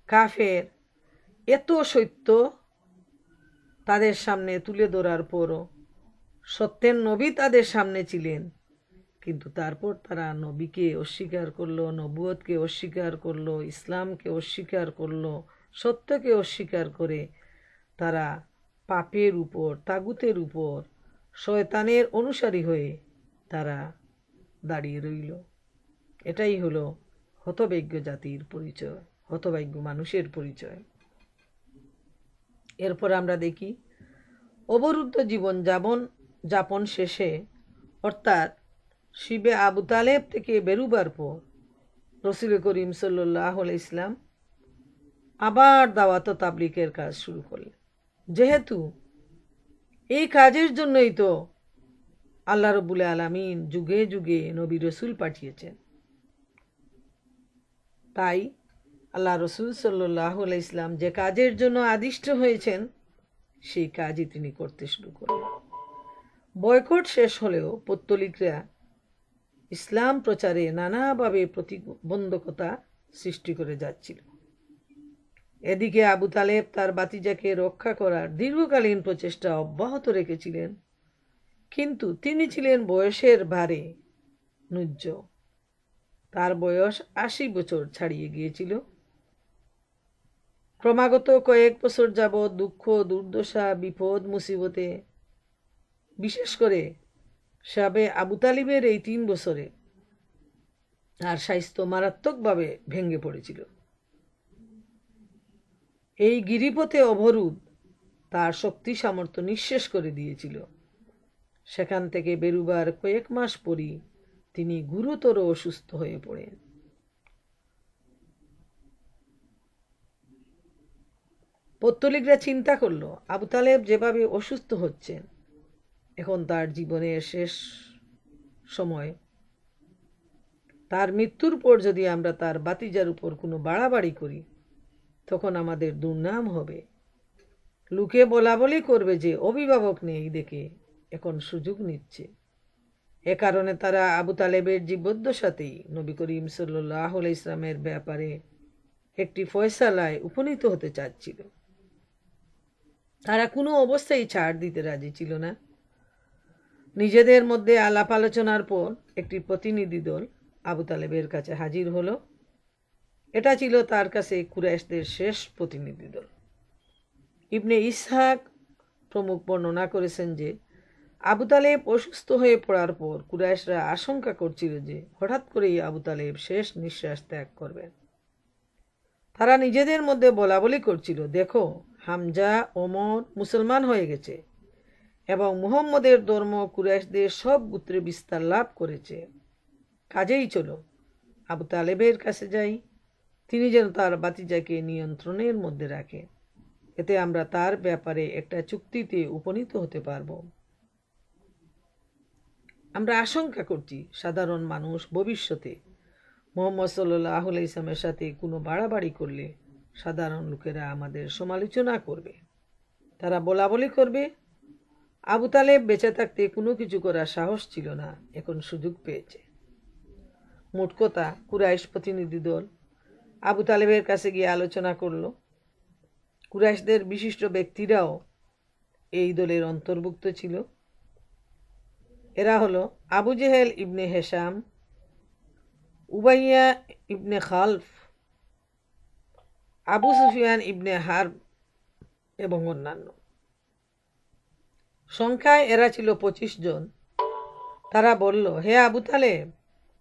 কাফের, এত সত্য তাদের সামনে তুলে ধরার পরও সত্যের নবী তাদের সামনে ছিলেন, কিন্তু তারপর তারা নবীকে অস্বীকার করলো, নবুয়তকে অস্বীকার করলো, ইসলামকে অস্বীকার করলো, সত্যকে অস্বীকার করে তারা পাপের উপর, তাগুতের উপর, শয়তানের অনুসারী হয়ে তারা দাঁড়িয়ে রইল। এটাই হলো হতভাগ্য জাতির পরিচয়, হতভাগ্য মানুষের পরিচয়। এরপর আমরা দেখি অবরুদ্ধ জীবন যাপন শেষে, অর্থাৎ শিবে আবু তালেব থেকে বেরুবার পর রসুল করিম সাল্লাল্লাহু আলাইহি ইসলাম আবার দাওয়াত ও তাবলীগের কাজ শুরু করলেন। যেহেতু এই কাজের জন্যই তো আল্লাহ রাব্বুল আলামিন যুগে যুগে নবী রসুল পাঠিয়েছেন, তাই আল্লাহ রসুল সাল্লাল্লাহু আলাইহি ইসলাম যে কাজের জন্য আদিষ্ট হয়েছেন সেই কাজই তিনি করতে শুরু করলেন। বয়কট শেষ হলেও পৌত্তলিকরা ইসলাম প্রচারে নানাভাবে প্রতিবন্ধকতা সৃষ্টি করে যাচ্ছিল। এদিকে আবু তালেব তার বাতিজাকে রক্ষা করার দীর্ঘকালীন প্রচেষ্টা অব্যাহত রেখেছিলেন, কিন্তু তিনি ছিলেন বয়সের ভারে নুজ্জ। তার বয়স ৮০ বছর ছাড়িয়ে গিয়েছিল। ক্রমাগত কয়েক বছর যাবৎ দুঃখ, দুর্দশা, বিপদ, মুসিবতে, বিশেষ করে শাবে আবু তালিবের এই ৩ বছরে তার স্বাস্থ্য মারাত্মকভাবে ভেঙে পড়েছিল। এই গিরিপথে অবরোধ তার শক্তি সামর্থ্য নিঃশেষ করে দিয়েছিল। সেখান থেকে বেরুবার কয়েক মাস পরই তিনি গুরুতর অসুস্থ হয়ে পড়েন। পত্তলিকরা চিন্তা করল, আবু তালেব যেভাবে অসুস্থ হচ্ছেন, এখন তার জীবনের শেষ সময়, তার মৃত্যুর পর যদি আমরা তার বাতিজার উপর কোনো বাড়াবাড়ি করি, তখন আমাদের দুর্নাম হবে। লোকে বলাবলি করবে যে অভিভাবক নেই দেখে এখন সুযোগ নিচ্ছে। এ কারণে তারা আবু তালেবের জীবদ্দশাতেই নবী করিম সাল্লাল্লাহু আলাইহি ইসলামের ব্যাপারে একটি ফয়সালায় উপনীত হতে চাচ্ছিল। তারা কোনো অবস্থায় ছাড় দিতে রাজি ছিল না। নিজেদের মধ্যে আলাপ আলোচনার পর একটি প্রতিনিধি দল আবু তালেবের কাছে হাজির হলো। এটা ছিল তার কাছে কুরাইশদের শেষ প্রতিনিধি দল। ইবনে ইসহাক প্রমুখ বর্ণনা করেছেন যে আবু তালেব অসুস্থ হয়ে পড়ার পর কুরাইশরা আশঙ্কা করছিল যে হঠাৎ করেই আবু তালেব শেষ নিঃশ্বাস ত্যাগ করবেন। তারা নিজেদের মধ্যে বলাবলি করছিল, দেখো, হামজা, ওমর মুসলমান হয়ে গেছে এবং মুহাম্মদের ধর্ম কুরাইশদের সব গোত্রে বিস্তার লাভ করেছে। কাজেই চলো আবু তালেবের কাছে যাই, তিনি যেন তার বাতিজাকে নিয়ন্ত্রণের মধ্যে রাখে। এতে আমরা তার ব্যাপারে একটা চুক্তিতে উপনীত হতে পারব। আমরা আশঙ্কা করছি সাধারণ মানুষ ভবিষ্যতে মুহাম্মদ সাল্লাল্লাহু আলাইহি ওয়াসাল্লামের সাথে কোনো বাড়াবাড়ি করলে সাধারণ লোকেরা আমাদের সমালোচনা করবে। তারা বলাবলি করবে, আবু তালেব বেঁচে থাকতে কোনো কিছু করার সাহস ছিল না, এখন সুযোগ পেয়েছে। মোট কথা, কুরাইশ প্রতিনিধি দল আবু তালেবের কাছে গিয়ে আলোচনা করল। কুরাইশদের বিশিষ্ট ব্যক্তিরাও এই দলের অন্তর্ভুক্ত ছিল। এরা হলো আবু জেহেল ইবনে হেশাম, উবাইয়া ইবনে খালফ, আবু সুফিয়ান ইবনে হারব এবং অন্যান্য। সংখ্যায় এরা ছিল 25 জন। তারা বলল, হে আবু তালেব,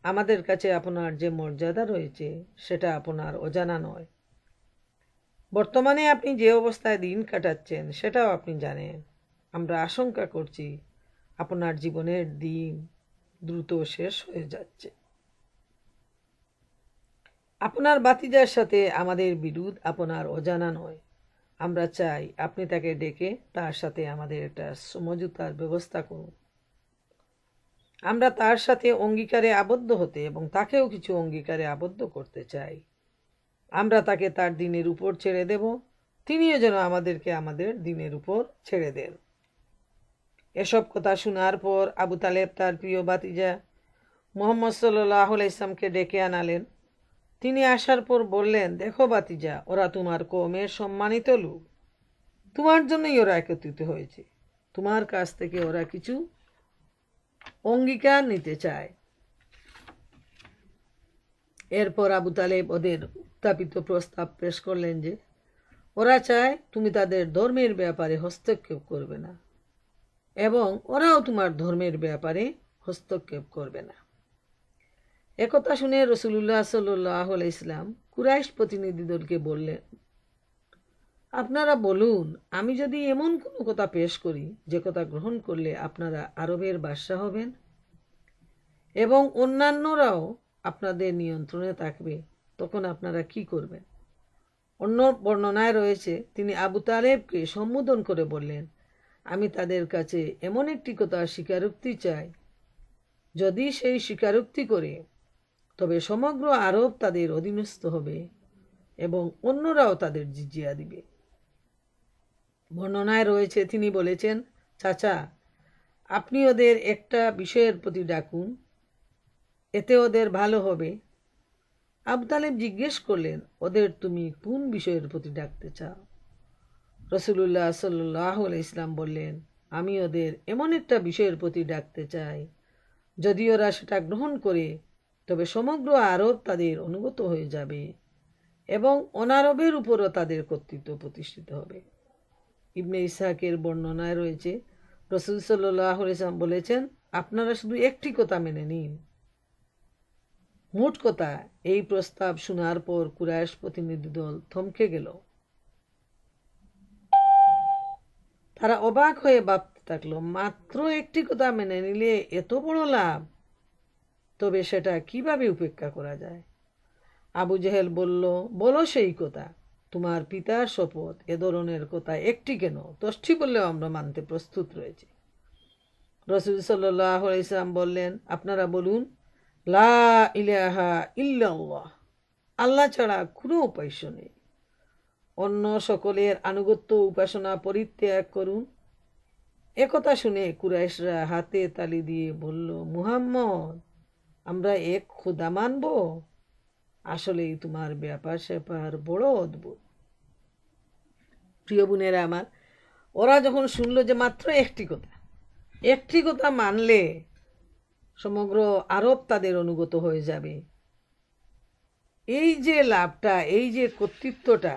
আমাদের কাছে আপনার যে মর্যাদা রয়েছে সেটা আপনার অজানা নয়। বর্তমানে আপনি যে অবস্থায় দিন কাটাচ্ছেন সেটাও আপনি জানেন। আমরা আশঙ্কা করছি আপনার জীবনের দিন দ্রুত শেষ হয়ে যাচ্ছে। আপনার বাতিজার সাথে আমাদের বিরোধ আপনার অজানা নয়। আমরা চাই আপনি তাকে ডেকে তার সাথে আমাদের একটা সমঝোতার ব্যবস্থা করুন। আমরা তার সাথে অঙ্গীকারে আবদ্ধ হতে এবং তাকেও কিছু অঙ্গীকারে আবদ্ধ করতে চাই। আমরা তাকে তার দিনের উপর ছেড়ে দেব, তিনিও যেন আমাদেরকে আমাদের দিনের উপর ছেড়ে দেন। এসব কথা শোনার পর আবু তালেব তার প্রিয় বাতিজা মুহাম্মদ সাল্লাল্লাহু আলাইহি ওয়াসাল্লামকে ডেকে আনালেন। তিনি আসার পর বললেন, দেখো বাতিজা, ওরা তোমার কওমের সম্মানিত লোক, তোমার জন্যই ওরা একত্রিত হয়েছে। তোমার কাছ থেকে ওরা কিছু অঙ্গীকার নিতে চায়। এরপর আবু তালেব ওদের উত্থাপিত প্রস্তাব পেশ করলেন যে ওরা চায় তুমি তাদের ধর্মের ব্যাপারে হস্তক্ষেপ করবে না এবং ওরাও তোমার ধর্মের ব্যাপারে হস্তক্ষেপ করবে না। একথা শুনে রাসূলুল্লাহ সাল্লাল্লাহু আলাইহি ওয়াসাল্লাম কুরাইশ প্রতিনিধি দলকে বললেন, আপনারা বলুন, আমি যদি এমন কোনো কথা পেশ করি যে কথা গ্রহণ করলে আপনারা আরবের বাদশাহ হবেন এবং অন্যান্যরাও আপনাদের নিয়ন্ত্রণে থাকবে, তখন আপনারা কি করবেন? অন্য বর্ণনায় রয়েছে, তিনি আবু তালেবকে সম্বোধন করে বললেন, আমি তাদের কাছে এমন একটি কথা স্বীকারোক্তি চাই, যদি সেই স্বীকারোক্তি করে তবে সমগ্র আরব তাদের অধীনস্থ হবে এবং অন্যরাও তাদের জিজিয়া দিবে। বর্ণনায় রয়েছে, তিনি বলেছেন, চাচা, আপনি ওদের একটা বিষয়ের প্রতি ডাকুন, এতে ওদের ভালো হবে। আবু তালেব জিজ্ঞেস করলেন, ওদের তুমি কোন বিষয়ের প্রতি ডাকতে চাও? রাসূলুল্লাহ সাল্লাল্লাহু আলাইহি ইসলাম বললেন, আমি ওদের এমন একটা বিষয়ের প্রতি ডাকতে চাই, যদি ওরা সেটা গ্রহণ করে তবে সমগ্র আরব তাদের অনুগত হয়ে যাবে এবং অনারবের উপরও তাদের কর্তৃত্ব প্রতিষ্ঠিত হবে। ইবনে ইসহাকের বর্ণনায় রয়েছে, রাসূল সাল্লাল্লাহু আলাইহি ওয়াসাল্লাম বলেছেন, আপনারা শুধু একটি কথা মেনে নিন। মোট কথা, এই প্রস্তাব শোনার পর কুরাইশ প্রতিনিধি দল থমকে গেল। তারা অবাক হয়ে ভাবতে থাকলো, মাত্র একটি কথা মেনে নিলে এত বড় লাভ, তবে সেটা কিভাবে উপেক্ষা করা যায়? আবু জেহেল বলল, বলো সেই কথা, তোমার পিতার শপথ, এ ধরনের কথা একটি কেন, 10টি বললেও আমরা মানতে প্রস্তুত রয়েছি। রাসূল সাল্লাল্লাহু আলাইহি ওয়াসাল্লাম বললেন, আপনারা বলুন, লা ইলাহা ইল্লাল্লাহ, আল্লাহ ছাড়া কোনো উপাস্য নেই। অন্য সকলের আনুগত্য উপাসনা পরিত্যাগ করুন। একথা শুনে কুরাইশরা হাতে তালি দিয়ে বলল, মুহাম্মদ, আমরা এক খোদা মানব? আসলেই তোমার ব্যাপার স্যাপার বড় অদ্ভুত। প্রিয় বোনেরা আমার, ওরা যখন শুনলো যে মাত্র একটি কথা মানলে সমগ্র আরব তাদের অনুগত হয়ে যাবে, এই যে লাভটা, এই যে কর্তৃত্বটা,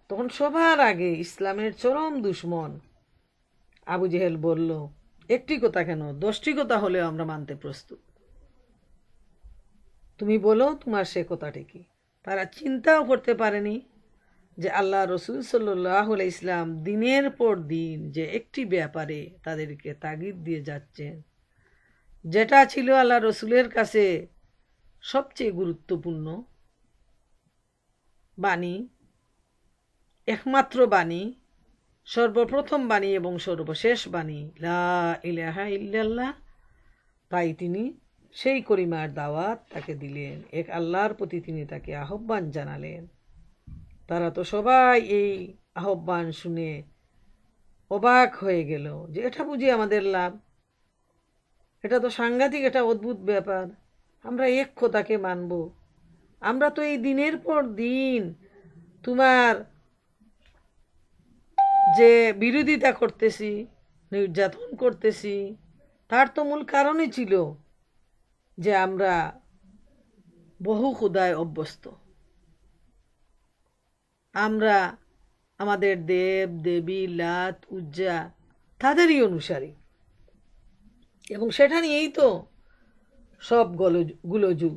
তখন সবার আগে ইসলামের চরম দুশ্মন আবু জেহেল বলল, একটি কথা কেন, 10টি কথা হলেও আমরা মানতে প্রস্তুত। তুমি বলো তোমার সে কথাটি কি? তারা চিন্তাও করতে পারেনি যে আল্লাহ রসুল সাল্লাল্লাহু আলাইহি ইসলাম দিনের পর দিন যে একটি ব্যাপারে তাদেরকে তাগিদ দিয়ে যাচ্ছেন, যেটা ছিল আল্লাহ রসুলের কাছে সবচেয়ে গুরুত্বপূর্ণ বাণী, একমাত্র বাণী, সর্বপ্রথম বাণী এবং সর্বশেষ বাণী, লা ইলাহা ইল্লাল্লাহ। তাই তিনি সেই কলিমার দাওয়াত তাকে দিলেন, এক আল্লাহর প্রতি তিনি তাকে আহ্বান জানালেন। তারা তো সবাই এই আহ্বান শুনে অবাক হয়ে গেল যে এটা বুঝি আমাদের লাভ, এটা তো সাংঘাতিক, এটা অদ্ভুত ব্যাপার, আমরা এক খোদাকে মানব, আমরা তো এই দিনের পর দিন তোমার যে বিরোধিতা করতেছি, নির্যাতন করতেছি, তার তো মূল কারণই ছিল যে আমরা বহু খোদায় অভ্যস্ত, আমরা আমাদের দেব দেবী লাত উজ্জা তাদেরই অনুসারী, এবং সেটা নিয়েই তো সব গুলোযুগ।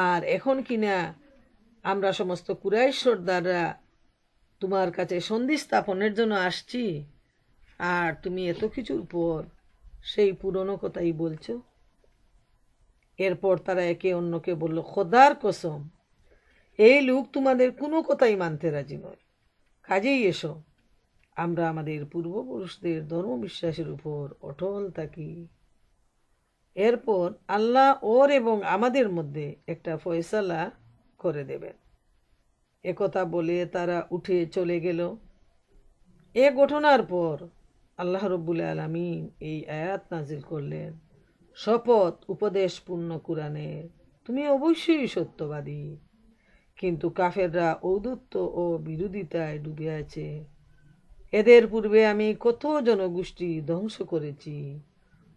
আর এখন কিনা আমরা সমস্ত কুরাইশ সর্দাররা তোমার কাছে সন্ধি স্থাপনের জন্য আসছি, আর তুমি এত কিছুর পর সেই পুরনো কথাই বলছো। এরপর তারা একে অন্যকে বলল, খোদার কসম, এই লোক তোমাদের কোনো কথাই মানতে রাজি নয়, কাজেই এসো আমরা আমাদের পূর্বপুরুষদের ধর্মবিশ্বাসের উপর অটল থাকি। এরপর আল্লাহ ওর এবং আমাদের মধ্যে একটা ফয়সালা করে দেবেন। একথা বলে তারা উঠে চলে গেল। এ ঘটনার পর আল্লাহ রব্বুল আলামিন এই আয়াত নাজিল করলেন, শপথ উপদেশপূর্ণ কুরআনের, তুমি অবশ্যই সত্যবাদী। কিন্তু কাফেররা ঔদ্ধত্য ও বিরোধিতায় ডুবে আছে। এদের পূর্বে আমি কত জনগোষ্ঠী ধ্বংস করেছি,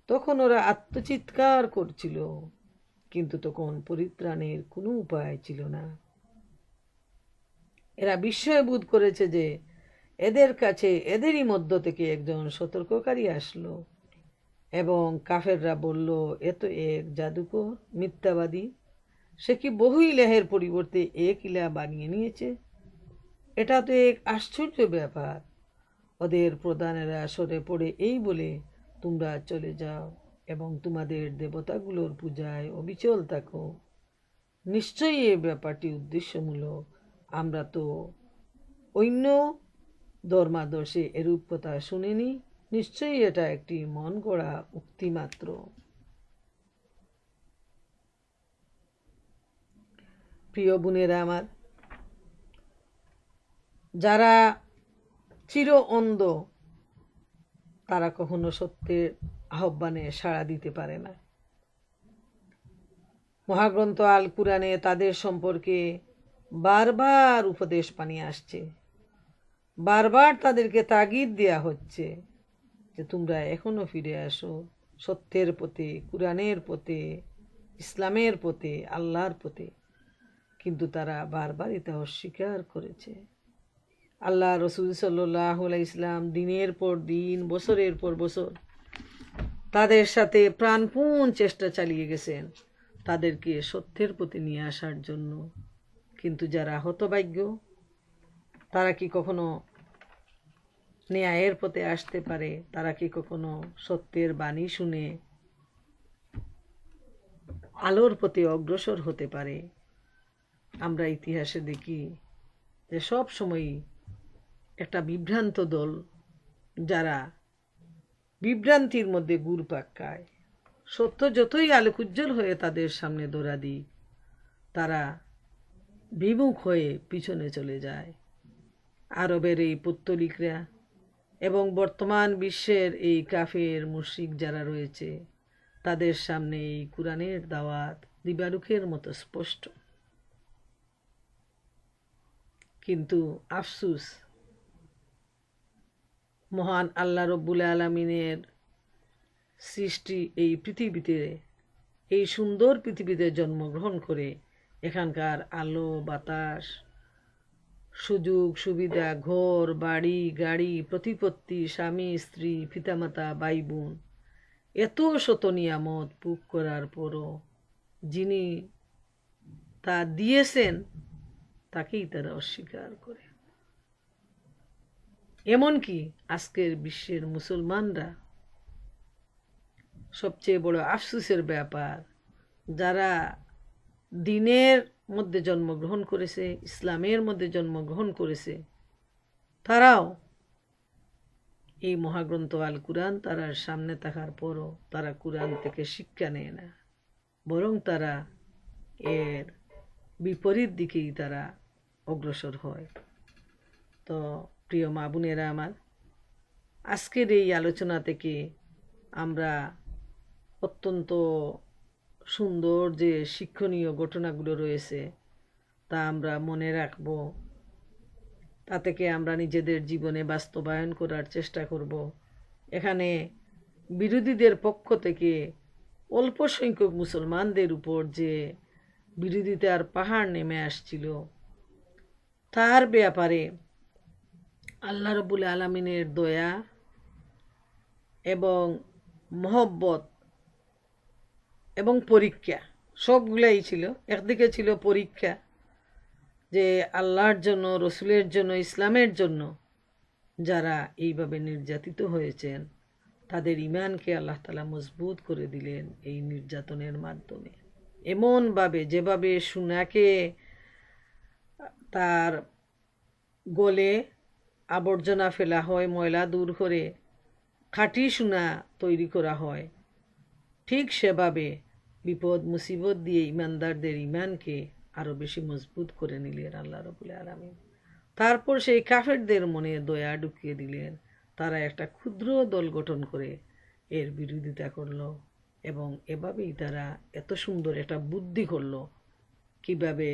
তখন ওরা আত্মচিৎকার করছিল, কিন্তু তখন পরিত্রাণের কোনো উপায় ছিল না। এরা বিস্ময় বোধ করেছে যে এদের কাছে এদেরই মধ্য থেকে একজন সতর্ককারী আসলো, এবং কাফেররা বলল, এ তো এক জাদুকর, মিথ্যাবাদী, সে কি বহু ইলাহের পরিবর্তে এক ইলাহ বানিয়ে নিয়েছে? এটা তো এক আশ্চর্য ব্যাপার। ওদের প্রধানেরা সরে পড়ে এই বলে, তোমরা চলে যাও এবং তোমাদের দেবতাগুলোর পূজায় অবিচল থাকো। নিশ্চয়ই এই ব্যাপারটি উদ্দেশ্যমূলক, আমরা তো অন্য ধর্মাদর্শে এরূপ কথা শুনিনি, নিশ্চয়ই এটা একটি মন গড়া উক্তি মাত্র। প্রিয় বোনেরা আমার, যারা চির অন্ধ তারা কখনো সত্যের আহ্বানে সাড়া দিতে পারে না। মহাগ্রন্থ আল কুরআনে তাদের সম্পর্কে বারবার উপদেশ বানিয়ে আসছে, বারবার তাদেরকে তাগিদ দেয়া হচ্ছে যে তোমরা এখনো ফিরে আসো সত্যের পথে, কুরআনের পথে, ইসলামের পথে, আল্লাহর পথে। কিন্তু তারা বারবার এটা অস্বীকার করেছে। আল্লাহ রসুল সাল্লাল্লাহু আলাইহি ইসলাম দিনের পর দিন, বছরের পর বছর তাদের সাথে প্রাণপণ চেষ্টা চালিয়ে গেছেন তাদেরকে সত্যের পথে নিয়ে আসার জন্য। কিন্তু যারা হতভাগ্য, তারা কি কখনো ন্যায়ের পথে আসতে পারে? তারা কি কখনো সত্যের বাণী শুনে আলোর পথে অগ্রসর হতে পারে? আমরা ইতিহাসে দেখি যে সব সময়ই একটা বিভ্রান্ত দল, যারা বিভ্রান্তির মধ্যে ঘুরপাক খায়, সত্য যতই আলোকোজ্জ্বল হয়ে তাদের সামনে ধরা দিক, তারা বিমুখ হয়ে পিছনে চলে যায়। আরবের এই পৌত্তলিকরা এবং বর্তমান বিশ্বের এই কাফের মুশরিক যারা রয়েছে, তাদের সামনে এই কুরআনের দাওয়াত দিবালুকের মতো স্পষ্ট। কিন্তু আফসুস, মহান আল্লাহ রব্বুল আলামিনের সৃষ্টি এই পৃথিবীতে, এই সুন্দর পৃথিবীতে জন্মগ্রহণ করে এখানকার আলো বাতাস, সুযোগ সুবিধা, ঘর বাড়ি গাড়ি, প্রতিপত্তি, স্বামী স্ত্রী, পিতামাতা, ভাই বোন, এত শত নিয়ামত ভোগ করার পরও যিনি তা দিয়েছেন তাকেই তারা অস্বীকার করে। এমনকি আজকের বিশ্বের মুসলমানরা, সবচেয়ে বড় আফসোসের ব্যাপার, যারা দ্বীনের মধ্যে জন্মগ্রহণ করেছে, ইসলামের মধ্যে জন্মগ্রহণ করেছে, তারাও এই মহাগ্রন্থ আল কুরআন তারার সামনে থাকার পরও তারা কুরআন থেকে শিক্ষা নেয় না, বরং তারা এর বিপরীত দিকেই তারা অগ্রসর হয়। তো প্রিয় মা বোনেরা আমার, আজকের এই আলোচনা থেকে আমরা অত্যন্ত সুন্দর যে শিক্ষণীয় ঘটনাগুলো রয়েছে তা আমরা মনে রাখব, তা থেকে আমরা নিজেদের জীবনে বাস্তবায়ন করার চেষ্টা করব। এখানে বিরোধীদের পক্ষ থেকে অল্প সংখ্যক মুসলমানদের উপর যে বিরোধিতার পাহাড় নেমে আসছিল, তার ব্যাপারে আল্লাহ রাব্বুল আলামিনের দয়া এবং মহব্বত এবং পরীক্ষা সবগুলাই ছিল। একদিকে ছিল পরীক্ষা, যে আল্লাহর জন্য, রসুলের জন্য, ইসলামের জন্য যারা এইভাবে নির্যাতিত হয়েছেন তাদের ঈমানকে আল্লাহ তাআলা মজবুত করে দিলেন এই নির্যাতনের মাধ্যমে। এমনভাবে যেভাবে সোনাকে তার গলে আবর্জনা ফেলা হয়, ময়লা দূর করে খাঁটি সোনা তৈরি করা হয়, ঠিক সেভাবে বিপদ মুসিবত দিয়ে ইমানদারদের ঈমানকে আরো বেশি মজবুত করে নিলেন আল্লাহ রাব্বুল আলামিন। তারপর সেই কাফেরদের মনে দয়া ঢুকিয়ে দিলেন, তারা একটা ক্ষুদ্র দল গঠন করে এর বিরোধিতা করলো এবং এভাবেই তারা এত সুন্দর একটা বুদ্ধি করলো কিভাবে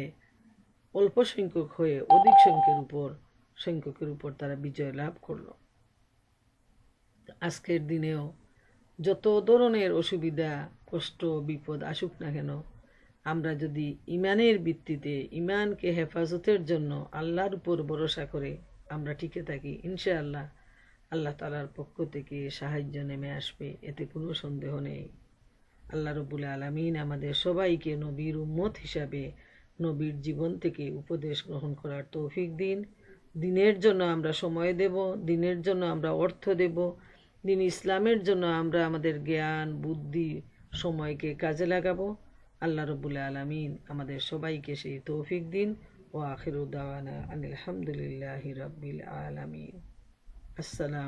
অল্প সংখ্যক হয়ে অধিক সংখ্যকের উপর তারা বিজয় লাভ করলো। আজকের দিনেও যত ধরনের অসুবিধা, কষ্ট, বিপদ আসুক না কেন, আমরা যদি ঈমানের ভিত্তিতে, ঈমানকে হেফাজতের জন্য আল্লাহর উপর ভরসা করে আমরা টিকে থাকি, ইনশাআল্লাহ আল্লাহ তাআলার পক্ষ থেকে সাহায্য নেমে আসবে, এতে কোনো সন্দেহ নেই। আল্লাহ রাব্বুল আলামিন আমাদের সবাইকে নবীর উম্মত হিসাবে নবীর জীবন থেকে উপদেশ গ্রহণ করার তৌফিক দিন। দ্বীনের জন্য আমরা সময় দেব, দ্বীনের জন্য আমরা অর্থ দেব, দ্বীন ইসলামের জন্য আমরা আমাদের জ্ঞান, বুদ্ধি, সময়কে কাজে লাগাবো। আল্লাহ রাব্বুল আলামিন আমাদের সবাইকে সেই তৌফিক দিন। ওয়া আখিরু দাওয়ানা আনিল হামদুলিল্লাহি রাব্বিল আলামিন। আসসালামু